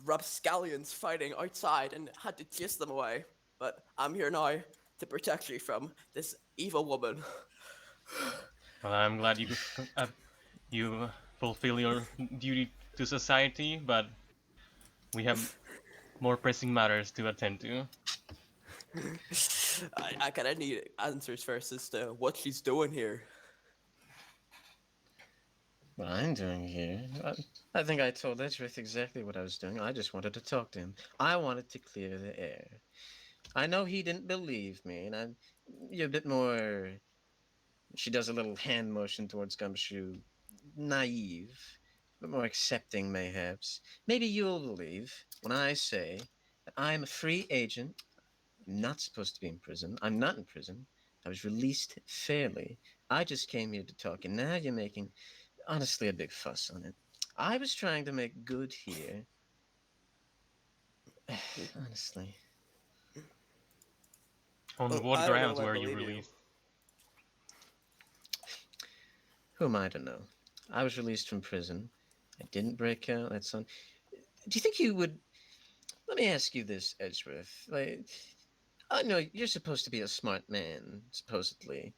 C: rapscallions fighting outside and had to chase them away. But I'm here now to protect you from this evil woman.
E: Well, I'm glad you fulfill your duty to society, but we have more pressing matters to attend to.
C: I kind of need answers first as to what she's doing here.
D: What I'm doing here? I think I told Edgeworth exactly what I was doing. I just wanted to talk to him. I wanted to clear the air. I know he didn't believe me, and you're a bit more... She does a little hand motion towards Gumshoe. Naive. A bit more accepting, mayhaps. Maybe you'll believe when I say that I'm a free agent. I'm not supposed to be in prison. I'm not in prison. I was released fairly. I just came here to talk, and now you're making, honestly, a big fuss on it. I was trying to make good here. Honestly.
E: On
C: Well,
E: what
C: I don't know
E: grounds
C: if I
E: were you
C: believe you.
E: released?
D: Who am I to know? I was released from prison. I didn't break out. That's on. Do you think you would? Let me ask you this, Edgeworth. I know you're supposed to be a smart man, supposedly.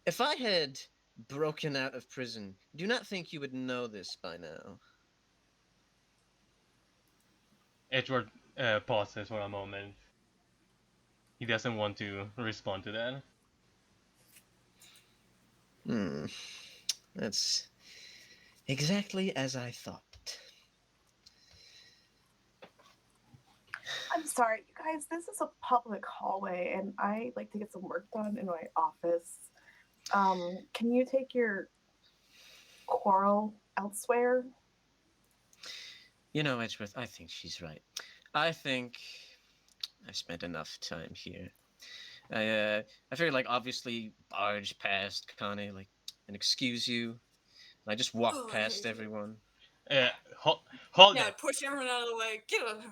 D: If I had broken out of prison. Do not think you would know this by now.
E: Edgeworth pauses for a moment. He doesn't want to respond to that.
D: That's exactly as I thought.
F: I'm sorry, you guys. This is a public hallway, and I like to get some work done in my office. Can you take your quarrel elsewhere?
D: You know, Edgeworth, I think she's right. I think I've spent enough time here. I figured, like, obviously barge past Kane, like, and excuse you. And I just walked past everyone.
E: Hold
A: Yeah,
E: it.
A: push everyone out of the way. Get out of the way.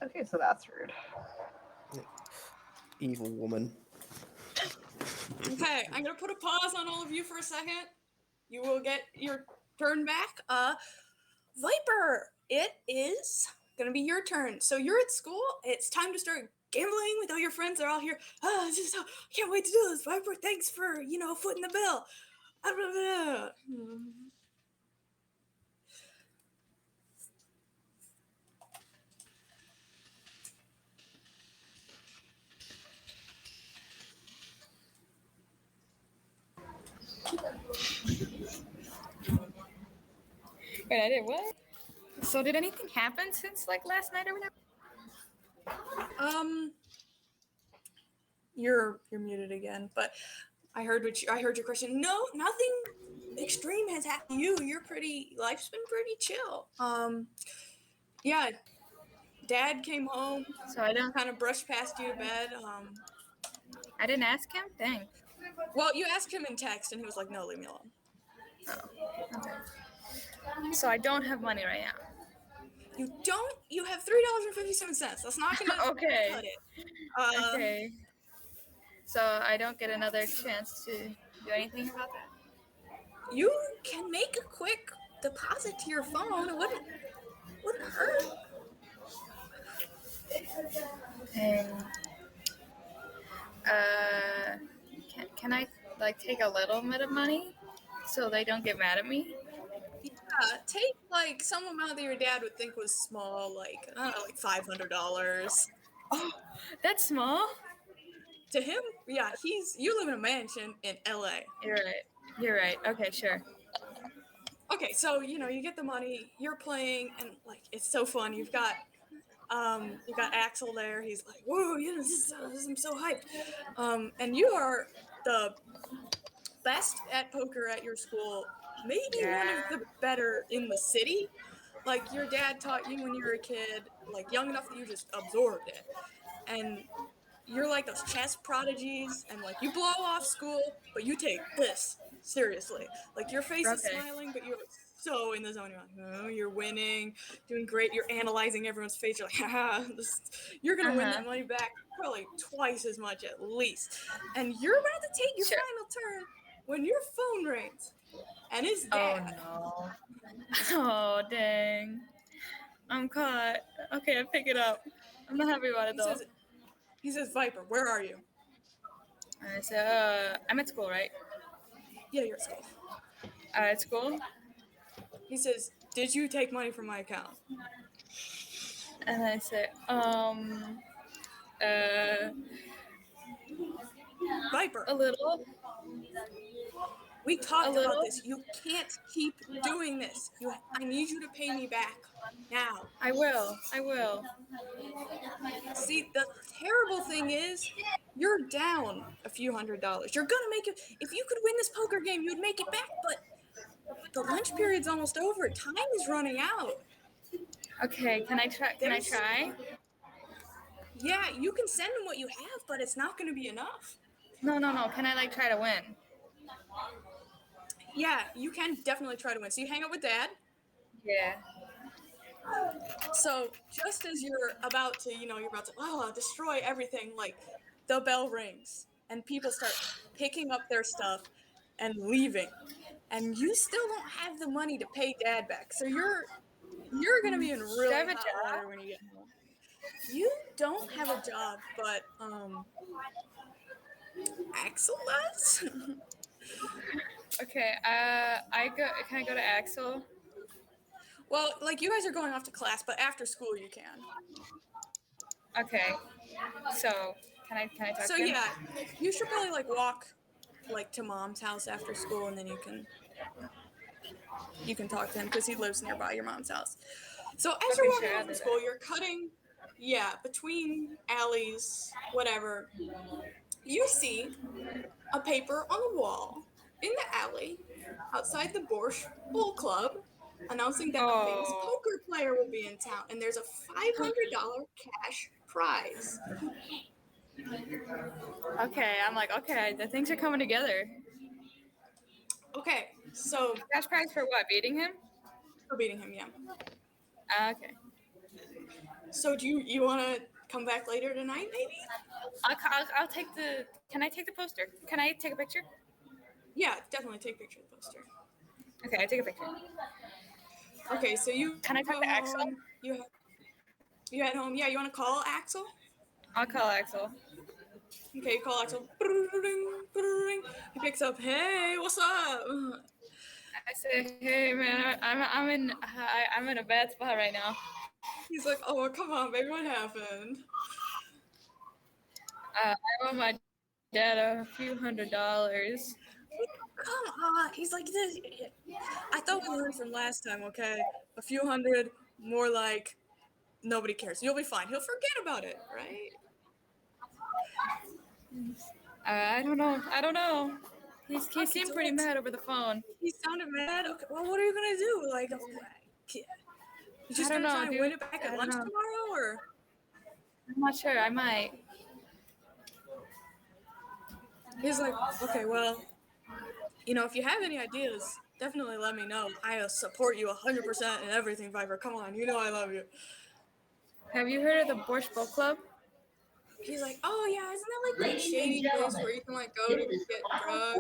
F: Okay, so that's rude.
C: Evil woman.
A: Okay, I'm gonna put a pause on all of you for a second. You will get your turn back. Viper, it is gonna be your turn. So you're at school. It's time to start gambling with all your friends. They're all here. I can't wait to do this. Viper, thanks for footing the bill.
B: Wait, I did what? So did anything happen since like last night or whatever?
A: You're muted again, but I heard your question. No, nothing extreme has happened to you. Life's been pretty chill. Yeah, Dad came home,
B: So I don't.
A: kind of brushed past you to bed.
B: I didn't ask him. Dang.
A: Well, you asked him in text, and he was like, "No, leave me alone."
B: Oh. Okay. So I don't have money right now.
A: You don't. You have $3.57. That's not gonna
B: Okay.
A: cut it.
B: Okay. So I don't get another chance to do anything about that.
A: You can make a quick deposit to your phone. It wouldn't hurt.
B: And can I like take a little bit of money so they don't get mad at me?
A: Yeah, take like some amount that your dad would think was small, like I don't know, like $500.
B: Oh, that's small.
A: To him, yeah, you live in a mansion in LA.
B: You're right. Okay, sure.
A: Okay, so you get the money, you're playing, and like it's so fun. You've got Axel there. He's like, "Whoa, yeah, I'm so hyped." And you are the best at poker at your school, maybe one of the better in the city. Like your dad taught you when you were a kid, like young enough that you just absorbed it. And you're like those chess prodigies, and like you blow off school, but you take this seriously. Like your face is smiling, but you're so in the zone. You're like, oh, you're winning, doing great. You're analyzing everyone's face. You're like, haha, you're gonna win that money back probably twice as much at least. And you're about to take your final turn when your phone rings, and it's Dad.
B: Oh no! Oh dang! I'm caught. Okay, I pick it up. I'm not happy about it though.
A: He says, Viper, where are you?
B: I said, I'm at school, right?
A: Yeah, you're at school.
B: At school?
A: He says, did you take money from my account?
B: And I said,
A: Viper.
B: A little.
A: We talked about this. You can't keep doing this. I need you to pay me back now.
B: I will.
A: See, the terrible thing is, you're down a few $100. You're gonna make it. If you could win this poker game, you'd make it back. But the lunch period's almost over. Time is running out.
B: Okay, can I try? Can I try?
A: Yeah, you can send him what you have, but it's not gonna be enough.
B: No. Can I like try to win?
A: Yeah, you can definitely try to win. So you hang out with Dad.
B: Yeah.
A: So just as you're about to destroy everything, like the bell rings and people start picking up their stuff and leaving, and you still don't have the money to pay Dad back. So you're gonna be in really hot water when you get home. You don't have a job, but Axel does?
B: Okay, can I go to Axel?
A: Well, like you guys are going off to class, but after school you can.
B: Okay. So, can I talk
A: So
B: to him?
A: yeah, you should probably like walk like to mom's house after school, and then you can talk to him because he lives nearby your mom's house. So as
B: Okay,
A: you're walking
B: sure, I'll
A: home from
B: do
A: school,
B: that.
A: you're cutting, yeah, between alleys, whatever. You see a paper on the wall in the alley outside the Borscht Bull Club announcing that a famous
B: Oh.
A: poker player will be in town, and there's a $500 cash prize.
B: Okay, I'm like, okay, the things are coming together.
A: Okay, so
B: Cash prize for what? Beating him?
A: for beating him, yeah.
B: Okay.
A: So do you want to come back later tonight, maybe?
B: I'll take the. Can I take the poster? Can I take a picture?
A: Yeah, definitely take a picture of the poster.
B: Okay, I take a picture.
A: Okay, so you
B: Can I
A: go
B: talk to Axel?
A: home. You head home. Yeah, you want to call Axel?
B: I'll call Axel.
A: Okay, you call Axel. He picks up. Hey, what's up?
B: I say, hey man, I'm in a bad spot right now.
A: He's like, oh, come on, baby, what happened?
B: I owe my dad a few $100.
A: Come on. He's like, this. I thought we learned from last time, okay? A few hundred, more like nobody cares. You'll be fine. He'll forget about it, right?
B: I don't know. He
A: Okay,
B: seemed
A: so
B: pretty mad over the phone.
A: he sounded mad. Okay, well, what are you gonna do? Like, you just
B: I don't
A: gonna try
B: know,
A: and win
B: dude.
A: it back
B: I
A: at
B: don't
A: lunch
B: know.
A: tomorrow, or?
B: I'm not sure. I might.
A: He's like, okay, well, if you have any ideas, definitely let me know. I'll support you 100% in everything, Viper. Come on, you know I love you.
B: Have you heard of the Borscht Bowl Club?
A: He's like, oh yeah, isn't that like that shady place where you can like go to get drugs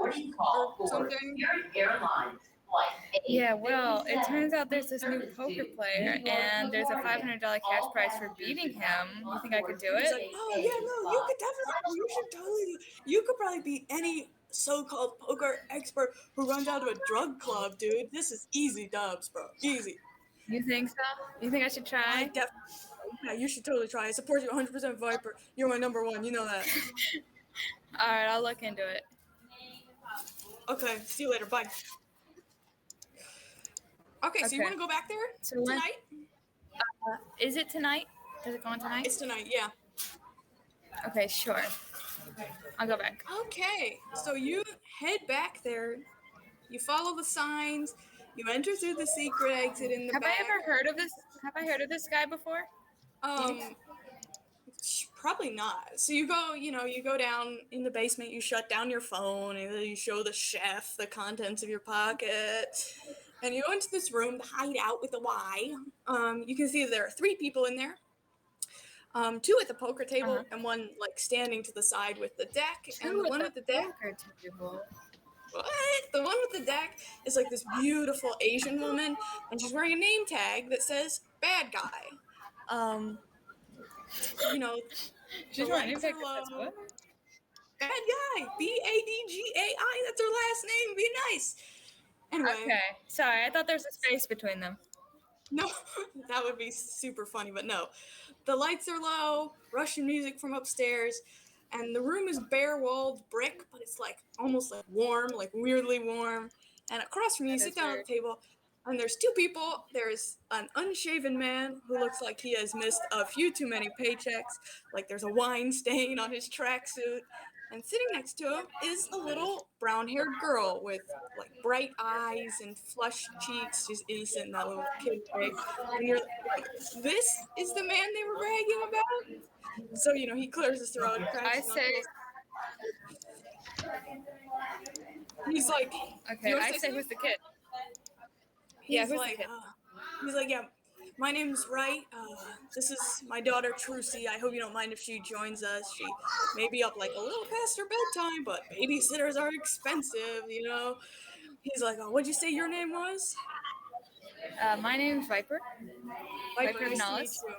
A: or something?
B: Yeah, well, it turns out there's this new poker player, and there's a $500 cash prize for beating him. You think I could do
A: He's
B: it?
A: like, oh yeah, no, you could definitely, you should totally, you could probably beat any so-called poker expert who runs out of a drug club, dude. This is easy dubs, bro, easy.
B: You think so? You think I should
A: I
B: try?
A: definitely, yeah, you should totally try. I support you 100%, Viper. You're my number one, you know that.
B: All right, I'll look into it.
A: Okay, see you later, bye. Okay, so you want to go back there
B: So when-
A: tonight?
B: Is it tonight? Does it go on tonight?
A: It's tonight, yeah.
B: Okay, sure. I'll go back.
A: Okay, so you head back there. You follow the signs. You enter through the secret exit in the
B: Have
A: back.
B: I ever heard of this? Have I heard of this guy before?
A: Probably not. So you go down in the basement, you shut down your phone, and then you show the chef the contents of your pocket. And you go into this room, the hideout with the Y. You can see there are 3 people in there. 2 at the poker table, and 1 like standing to the side with the deck. And the one with the deck. What? The one with the deck is like this beautiful Asian woman, and she's wearing a name tag that says "bad guy."
B: She's
A: the
B: wearing a name
A: lights
B: tag
A: are
B: that says
A: low.
B: what?
A: Bad guy, BADGAI. That's her last name. Be nice. Anyway,
B: Okay, sorry. I thought there was a space between them.
A: no, that would be super funny, but no. The lights are low. Russian music from upstairs. And the room is bare-walled brick, but it's like almost like warm, like weirdly warm. And across from you, you sit down at the table, and there's 2 people. There's an unshaven man who looks like he has missed a few too many paychecks. Like there's a wine stain on his tracksuit. And sitting next to him is a little brown-haired girl with like bright eyes and flushed cheeks. She's innocent in that little kid way. And you're like, this is the man they were bragging about? So, he clears his throat.
B: I say,
A: He's like,
B: okay, I say who's the kid?
A: He's
B: Who's
A: like,
B: the kid?
A: he's like, yeah, my name's Wright. This is my daughter, Trucy. I hope you don't mind if she joins us. She may be up like a little past her bedtime, but babysitters are expensive, He's like, oh, what'd you say your name was?
B: My name's Viper. Viper
A: nice to
B: HYPNALIS.
A: meet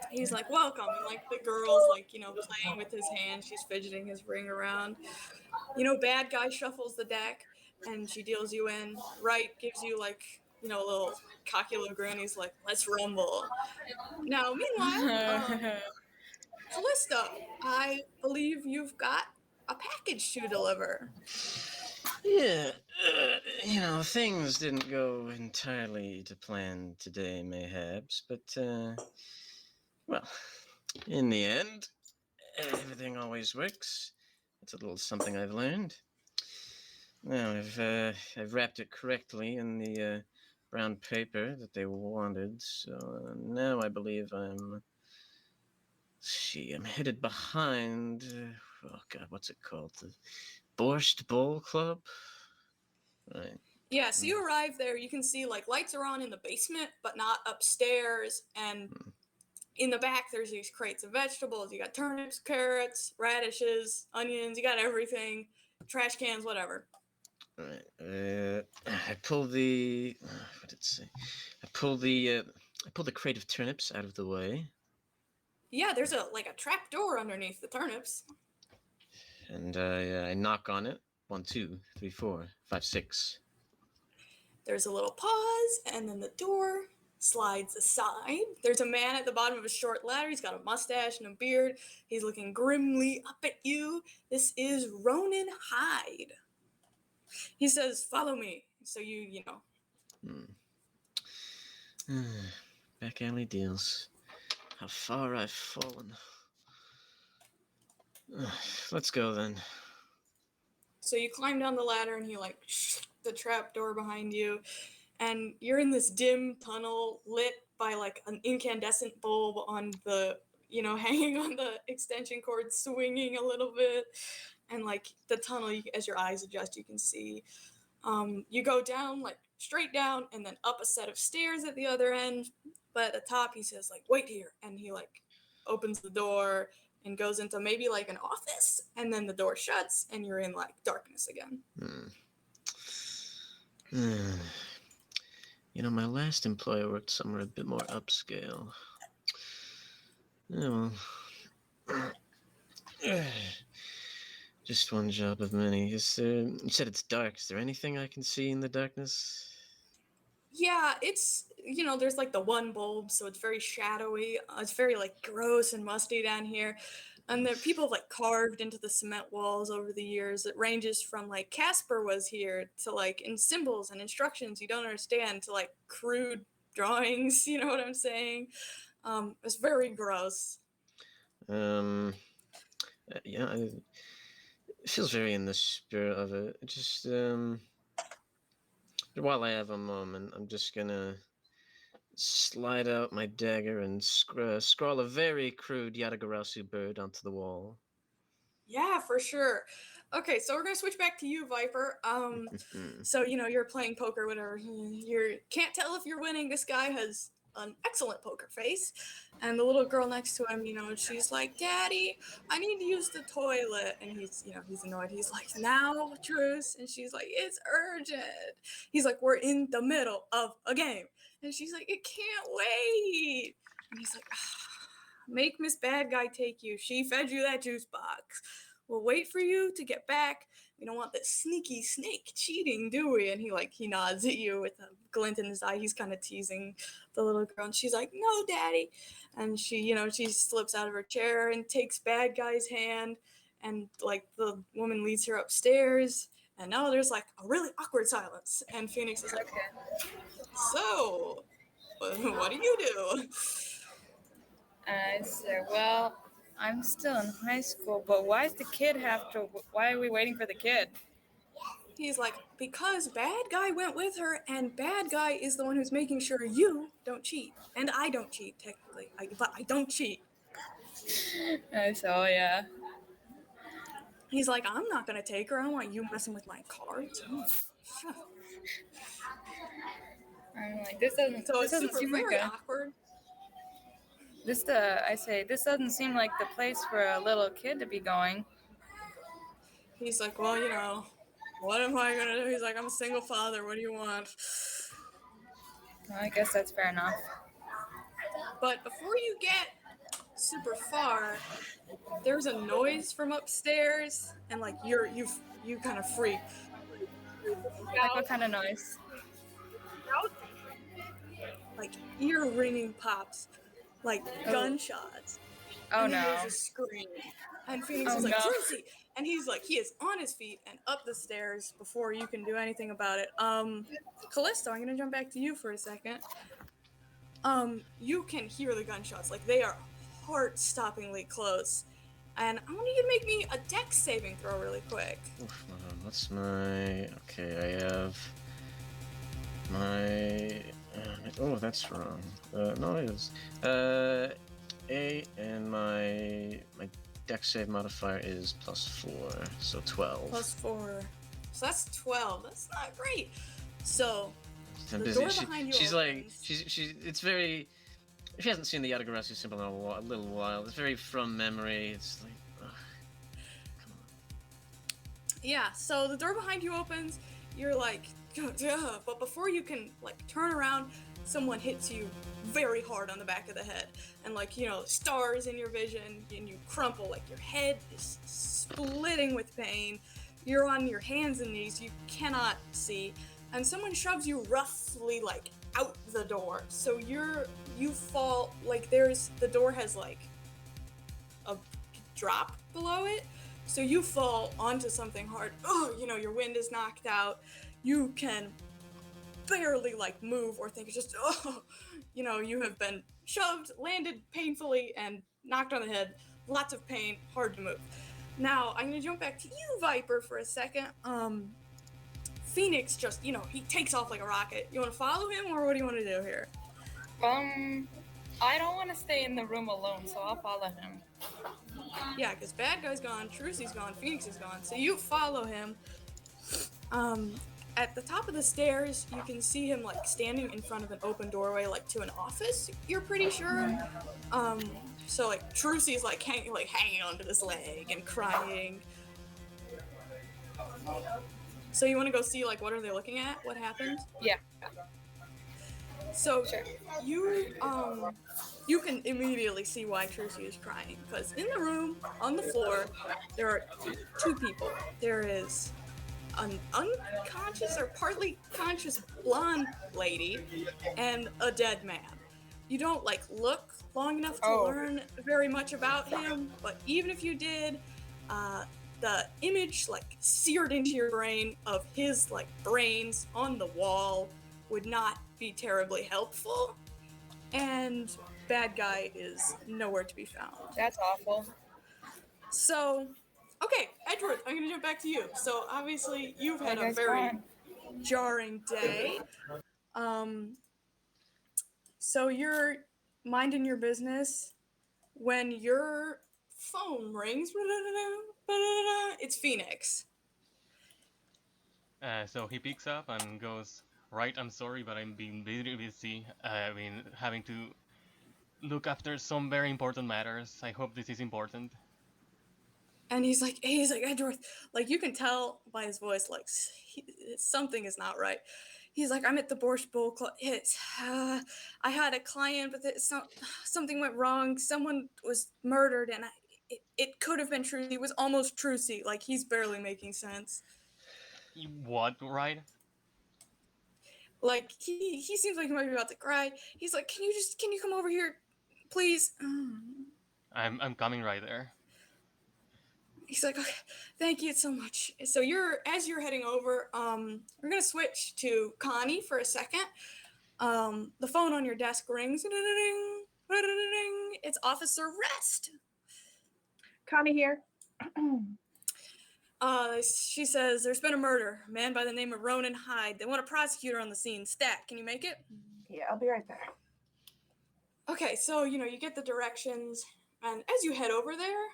A: you. he's like, welcome. And like the girl's like, playing with his hand. She's fidgeting his ring around. Bad guy shuffles the deck and she deals you in. Right gives you like, a little cocky little grin. He's like, let's rumble. Now, meanwhile, Callista, I believe you've got a package to deliver.
D: Yeah, things didn't go entirely to plan today, mayhaps, but, well, in the end, everything always works. It's a little something I've learned. Now, I've wrapped it correctly in the brown paper that they wanted, so now I believe I'm headed behind, oh god, what's it called? The Borscht Bowl Club? Right.
A: Yeah, so you arrive there, you can see like lights are on in the basement, but not upstairs, and in the back there's these crates of vegetables. You got turnips, carrots, radishes, onions, you got everything, trash cans, whatever.
D: Right. I pull the what did it say? I pull the crate of turnips out of the way.
A: Yeah, there's a trap door underneath the turnips.
D: And I knock on it. 1, 2, 3, 4, 5, 6.
A: There's a little pause, and then the door slides aside. There's a man at the bottom of a short ladder. He's got a mustache and a beard. He's looking grimly up at you. This is Ronan Hyde. He says, follow me. So you know.
D: Back alley deals. How far I've fallen. Let's go then.
A: So you climb down the ladder and he the trap door behind you, and you're in this dim tunnel lit by like an incandescent bulb on the hanging on the extension cord, swinging a little bit, and like the tunnel, as your eyes adjust, you can see. You go down straight down and then up a set of stairs at the other end, but at the top he says wait here, and he opens the door and goes into maybe an office, and then the door shuts and you're in darkness again.
D: My last employer worked somewhere a bit more upscale. Oh, well. Just one job of many. You said it's dark. Is there anything I can see in the darkness?
A: Yeah, it's, there's the one bulb, so it's very shadowy. It's very gross and musty down here. And the people have carved into the cement walls over the years. It ranges from Casper was here to in symbols and instructions you don't understand to crude drawings. You know what I'm saying? It's very gross.
D: Yeah, it feels very in the spirit of it. Just while I have a moment, I'm just gonna slide out my dagger and scrawl a very crude Yatagarasu bird onto the wall.
A: Yeah, for sure. Okay, so we're gonna switch back to you, Viper. So you're playing poker, whatever. You can't tell if you're winning. This guy has an excellent poker face, and the little girl next to him, she's like, "Daddy, I need to use the toilet," and he's annoyed. He's like, "Now, Truce," and she's like, "It's urgent." He's like, "We're in the middle of a game," and she's like, "It can't wait," and he's like, "Make Miss Bad Guy take you. She fed you that juice box. We'll wait for you to get back. We don't want this sneaky snake cheating, do we?" And he nods at you with a glint in his eye. He's kind of teasing the little girl, and she's like, "No, Daddy." And she slips out of her chair and takes Bad Guy's hand, and the woman leads her upstairs. And now there's a really awkward silence, and Phoenix is like, "So, what do you do?"
B: I said, well, I'm still in high school, but why are we waiting for the kid?
A: He's like, "Because Bad Guy went with her, and Bad Guy is the one who's making sure you don't cheat. And I don't cheat, technically. But I don't cheat."
B: I said, oh, yeah.
A: He's like, "I'm not going to take her. I don't want you messing with my cards."
B: I'm like, this doesn't seem
A: very
B: like
A: awkward.
B: this doesn't seem like the place for a little kid to be going.
A: He's like, "Well, what am I going to do?" He's like, "I'm a single father. What do you want?"
B: Well, I guess that's fair enough.
A: But before you get super far, there's a noise from upstairs, and like you kind of freak.
B: Like what kind of noise?
A: Like ear ringing pops, like
B: Oh.
A: gunshots.
B: Oh
A: And then
B: no.
A: there's a scream. And Phoenix
B: Oh,
A: is like,
B: no.
A: Trucy! And he is on his feet and up the stairs before you can do anything about it. Callisto, I'm gonna jump back to you for a second. You can hear the gunshots, like they are heart-stoppingly close. And I want you to make me a dex saving throw really quick.
D: Oof, what's my... Okay, I have... My... oh, that's wrong. No, it is. 8, and my dex save modifier is +4, so 12.
A: +4. So that's 12. That's not great. So
D: I'm
A: the
D: busy.
A: door behind you
D: She's like,
A: opens.
D: she's, it's very... She hasn't seen the Yatagarasu symbol in a little while. It's very from memory. It's like, ugh. Come on.
A: Yeah, so the door behind you opens, you're like, duh, but before you can like turn around, someone hits you very hard on the back of the head, and like, you know, stars in your vision, and you crumple, like your head is splitting with pain, you're on your hands and knees, you cannot see, and someone shoves you roughly like out the door, so you fall, like the door has like a drop below it, so you fall onto something hard. Oh, you know, your wind is knocked out. You can barely like move or think. It's just, oh, you know, you have been shoved, landed painfully, and knocked on the head. Lots of pain, hard to move. Now, I'm gonna jump back to you, Viper, for a second. Phoenix just, you know, he takes off like a rocket. You wanna follow him, or what do you wanna do here?
B: I don't want to stay in the room alone, so I'll follow him.
A: Yeah, because bad guy's gone, Trucy's gone, Phoenix is gone. So you follow him. At the top of the stairs, you can see him like standing in front of an open doorway, like to an office. You're pretty sure. So like Trucy's like hanging onto this leg and crying. So you want to go see like what are they looking at? What happened?
B: Yeah.
A: So
B: Sure.
A: you can immediately see why Trucy is crying, because in the room, on the floor, there are two people. There is an unconscious or partly conscious blonde lady and a dead man. You don't like look long enough to learn very much about him, but even if you did, the image like seared into your brain of his like brains on the wall would not be terribly helpful, and bad guy is nowhere to be found.
B: That's awful.
A: So, okay, Edgeworth, I'm gonna jump back to you. So obviously you've had a
B: That's
A: very
B: fine.
A: jarring day. So you're minding your business when your phone rings. It's Phoenix.
E: So he picks up and goes, right, I'm sorry, but I'm being very busy. Having to look after some very important matters. I hope this is important.
A: And he's like, Edgeworth, like you can tell by his voice, like something is not right. He's like, I'm at the Borscht Bowl Club. I had a client, but something went wrong. Someone was murdered, and it could have been Trucy. It was almost Trucy. Like he's barely making sense.
E: What, right?
A: Like he seems like he might be about to cry. He's like, can you come over here, please?
E: I'm coming right there.
A: He's like, okay, thank you so much. So as you're heading over, we're gonna switch to Connie for a second. The phone on your desk rings. It's Officer Rest.
F: Connie here.
A: She says there's been a murder. A man by the name of Ronan Hyde. They want a prosecutor on the scene. Stat, can you make it?
F: Yeah, I'll be right there.
A: Okay, so you get the directions, and as you head over there,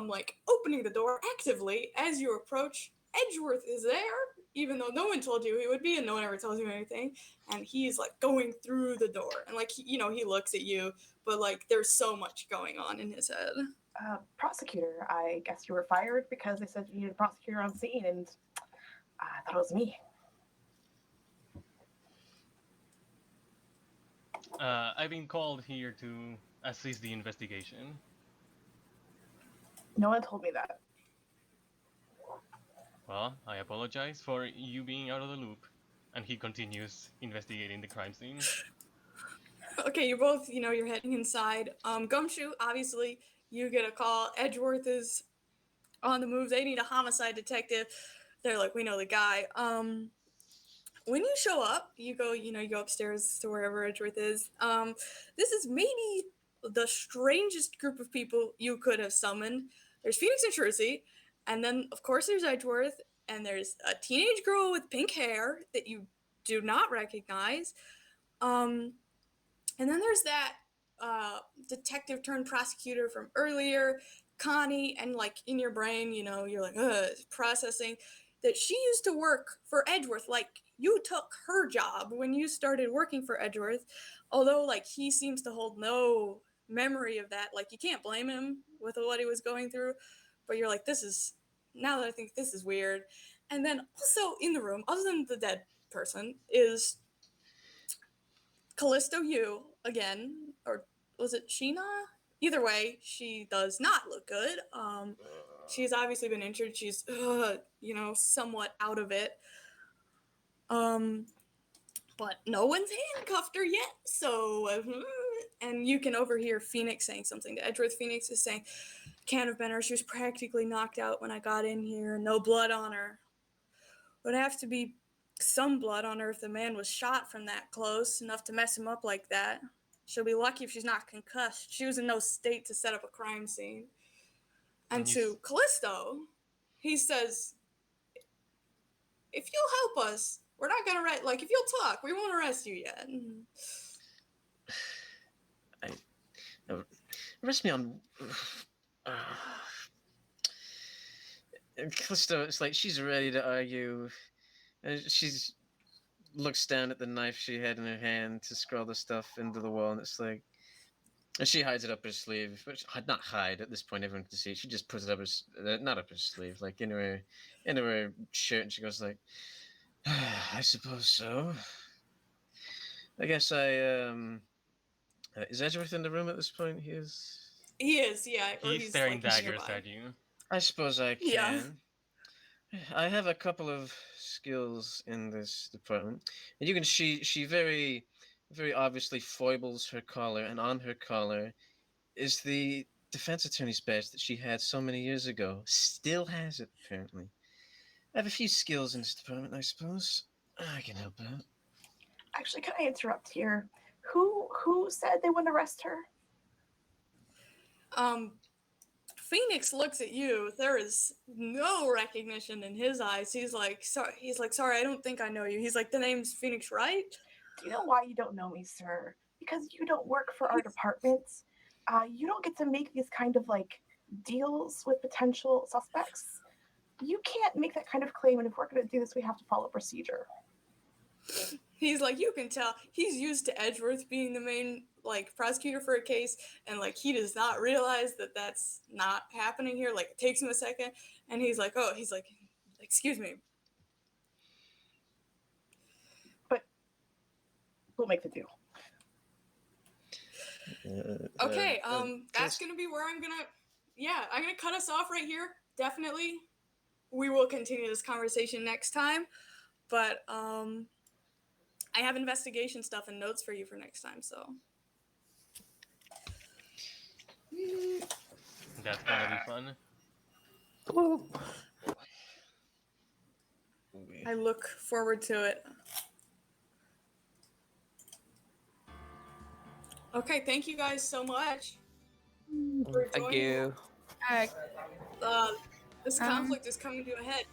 A: like opening the door actively as you approach, Edgeworth is there, even though no one told you he would be, and no one ever tells you anything. And he's like going through the door, and like he looks at you, but like there's so much going on in his head.
F: Prosecutor, I guess you were fired because they said you needed a prosecutor on scene, and I thought it was me.
E: I've been called here to assist the investigation.
F: No one told me that.
E: Well, I apologize for you being out of the loop. And he continues investigating the crime scene.
A: Okay, you're both, you're heading inside. Gumshoe, obviously, you get a call. Edgeworth is on the move. They need a homicide detective. They're like, we know the guy. When you show up, you go upstairs to wherever Edgeworth is. This is maybe the strangest group of people you could have summoned. There's Phoenix and Trucy, and then, of course, there's Edgeworth, and there's a teenage girl with pink hair that you do not recognize. And then there's that detective turned prosecutor from earlier, Connie, and like in your brain, you're like, processing that she used to work for Edgeworth. Like you took her job when you started working for Edgeworth, although like he seems to hold no memory of that. Like you can't blame him with what he was going through, but you're like, now that I think this is weird. And then also in the room, other than the dead person, is Calisto Yew again, or was it Sheena? Either way, she does not look good. She's obviously been injured. She's, somewhat out of it. But no one's handcuffed her yet. So, and you can overhear Phoenix saying something to Edgeworth. Phoenix is saying, "Can't have been her. She was practically knocked out when I got in here. No blood on her. Would have to be some blood on her if the man was shot from that close, enough to mess him up like that. She'll be lucky if she's not concussed. She was in no state to set up a crime scene." And to Callisto, he says, "If you'll help us, we're not gonna if you'll talk, we won't arrest you yet."
D: Arrest me on. Callisto, it's like she's ready to argue. She's looks down at the knife she had in her hand to scroll the stuff into the wall, and it's like, and she hides it up her sleeve, which not hide at this point. Everyone can see it. She just puts it up her, not up her sleeve, like into her shirt, and she goes like, "I suppose so. I guess is Edgeworth in the room at this point? He is.
A: He is, yeah.
E: He's staring daggers at you.
D: I suppose I can.
A: Yeah.
D: I have a couple of skills in this department, and you can. She very, very obviously foibles her collar, and on her collar is the defense attorney's badge that she had so many years ago. Still has it, apparently. I have a few skills in this department, I suppose. I can help out.
F: Actually, can I interrupt here? Who said they wouldn't arrest her?
A: Phoenix looks at you. There is no recognition in his eyes. He's like, sorry, I don't think I know you. He's like, the name's Phoenix, right?
F: Do you know why you don't know me, sir? Because you don't work for our department. You don't get to make these kind of deals with potential suspects. You can't make that kind of claim, and if we're going to do this, we have to follow procedure.
A: He's like, you can tell he's used to Edgeworth being the main prosecutor for a case, and he does not realize that that's not happening here. It takes him a second, and he's like, excuse me.
F: But we'll make the deal.
A: Okay, that's gonna be where I'm gonna cut us off right here. Definitely, we will continue this conversation next time, but I have investigation stuff and notes for you for next time, so.
E: That's gonna be fun.
C: Woo.
A: I look forward to it. Okay, thank you guys so much for
C: Thank
A: joining.
C: you.
A: This conflict is coming to a head.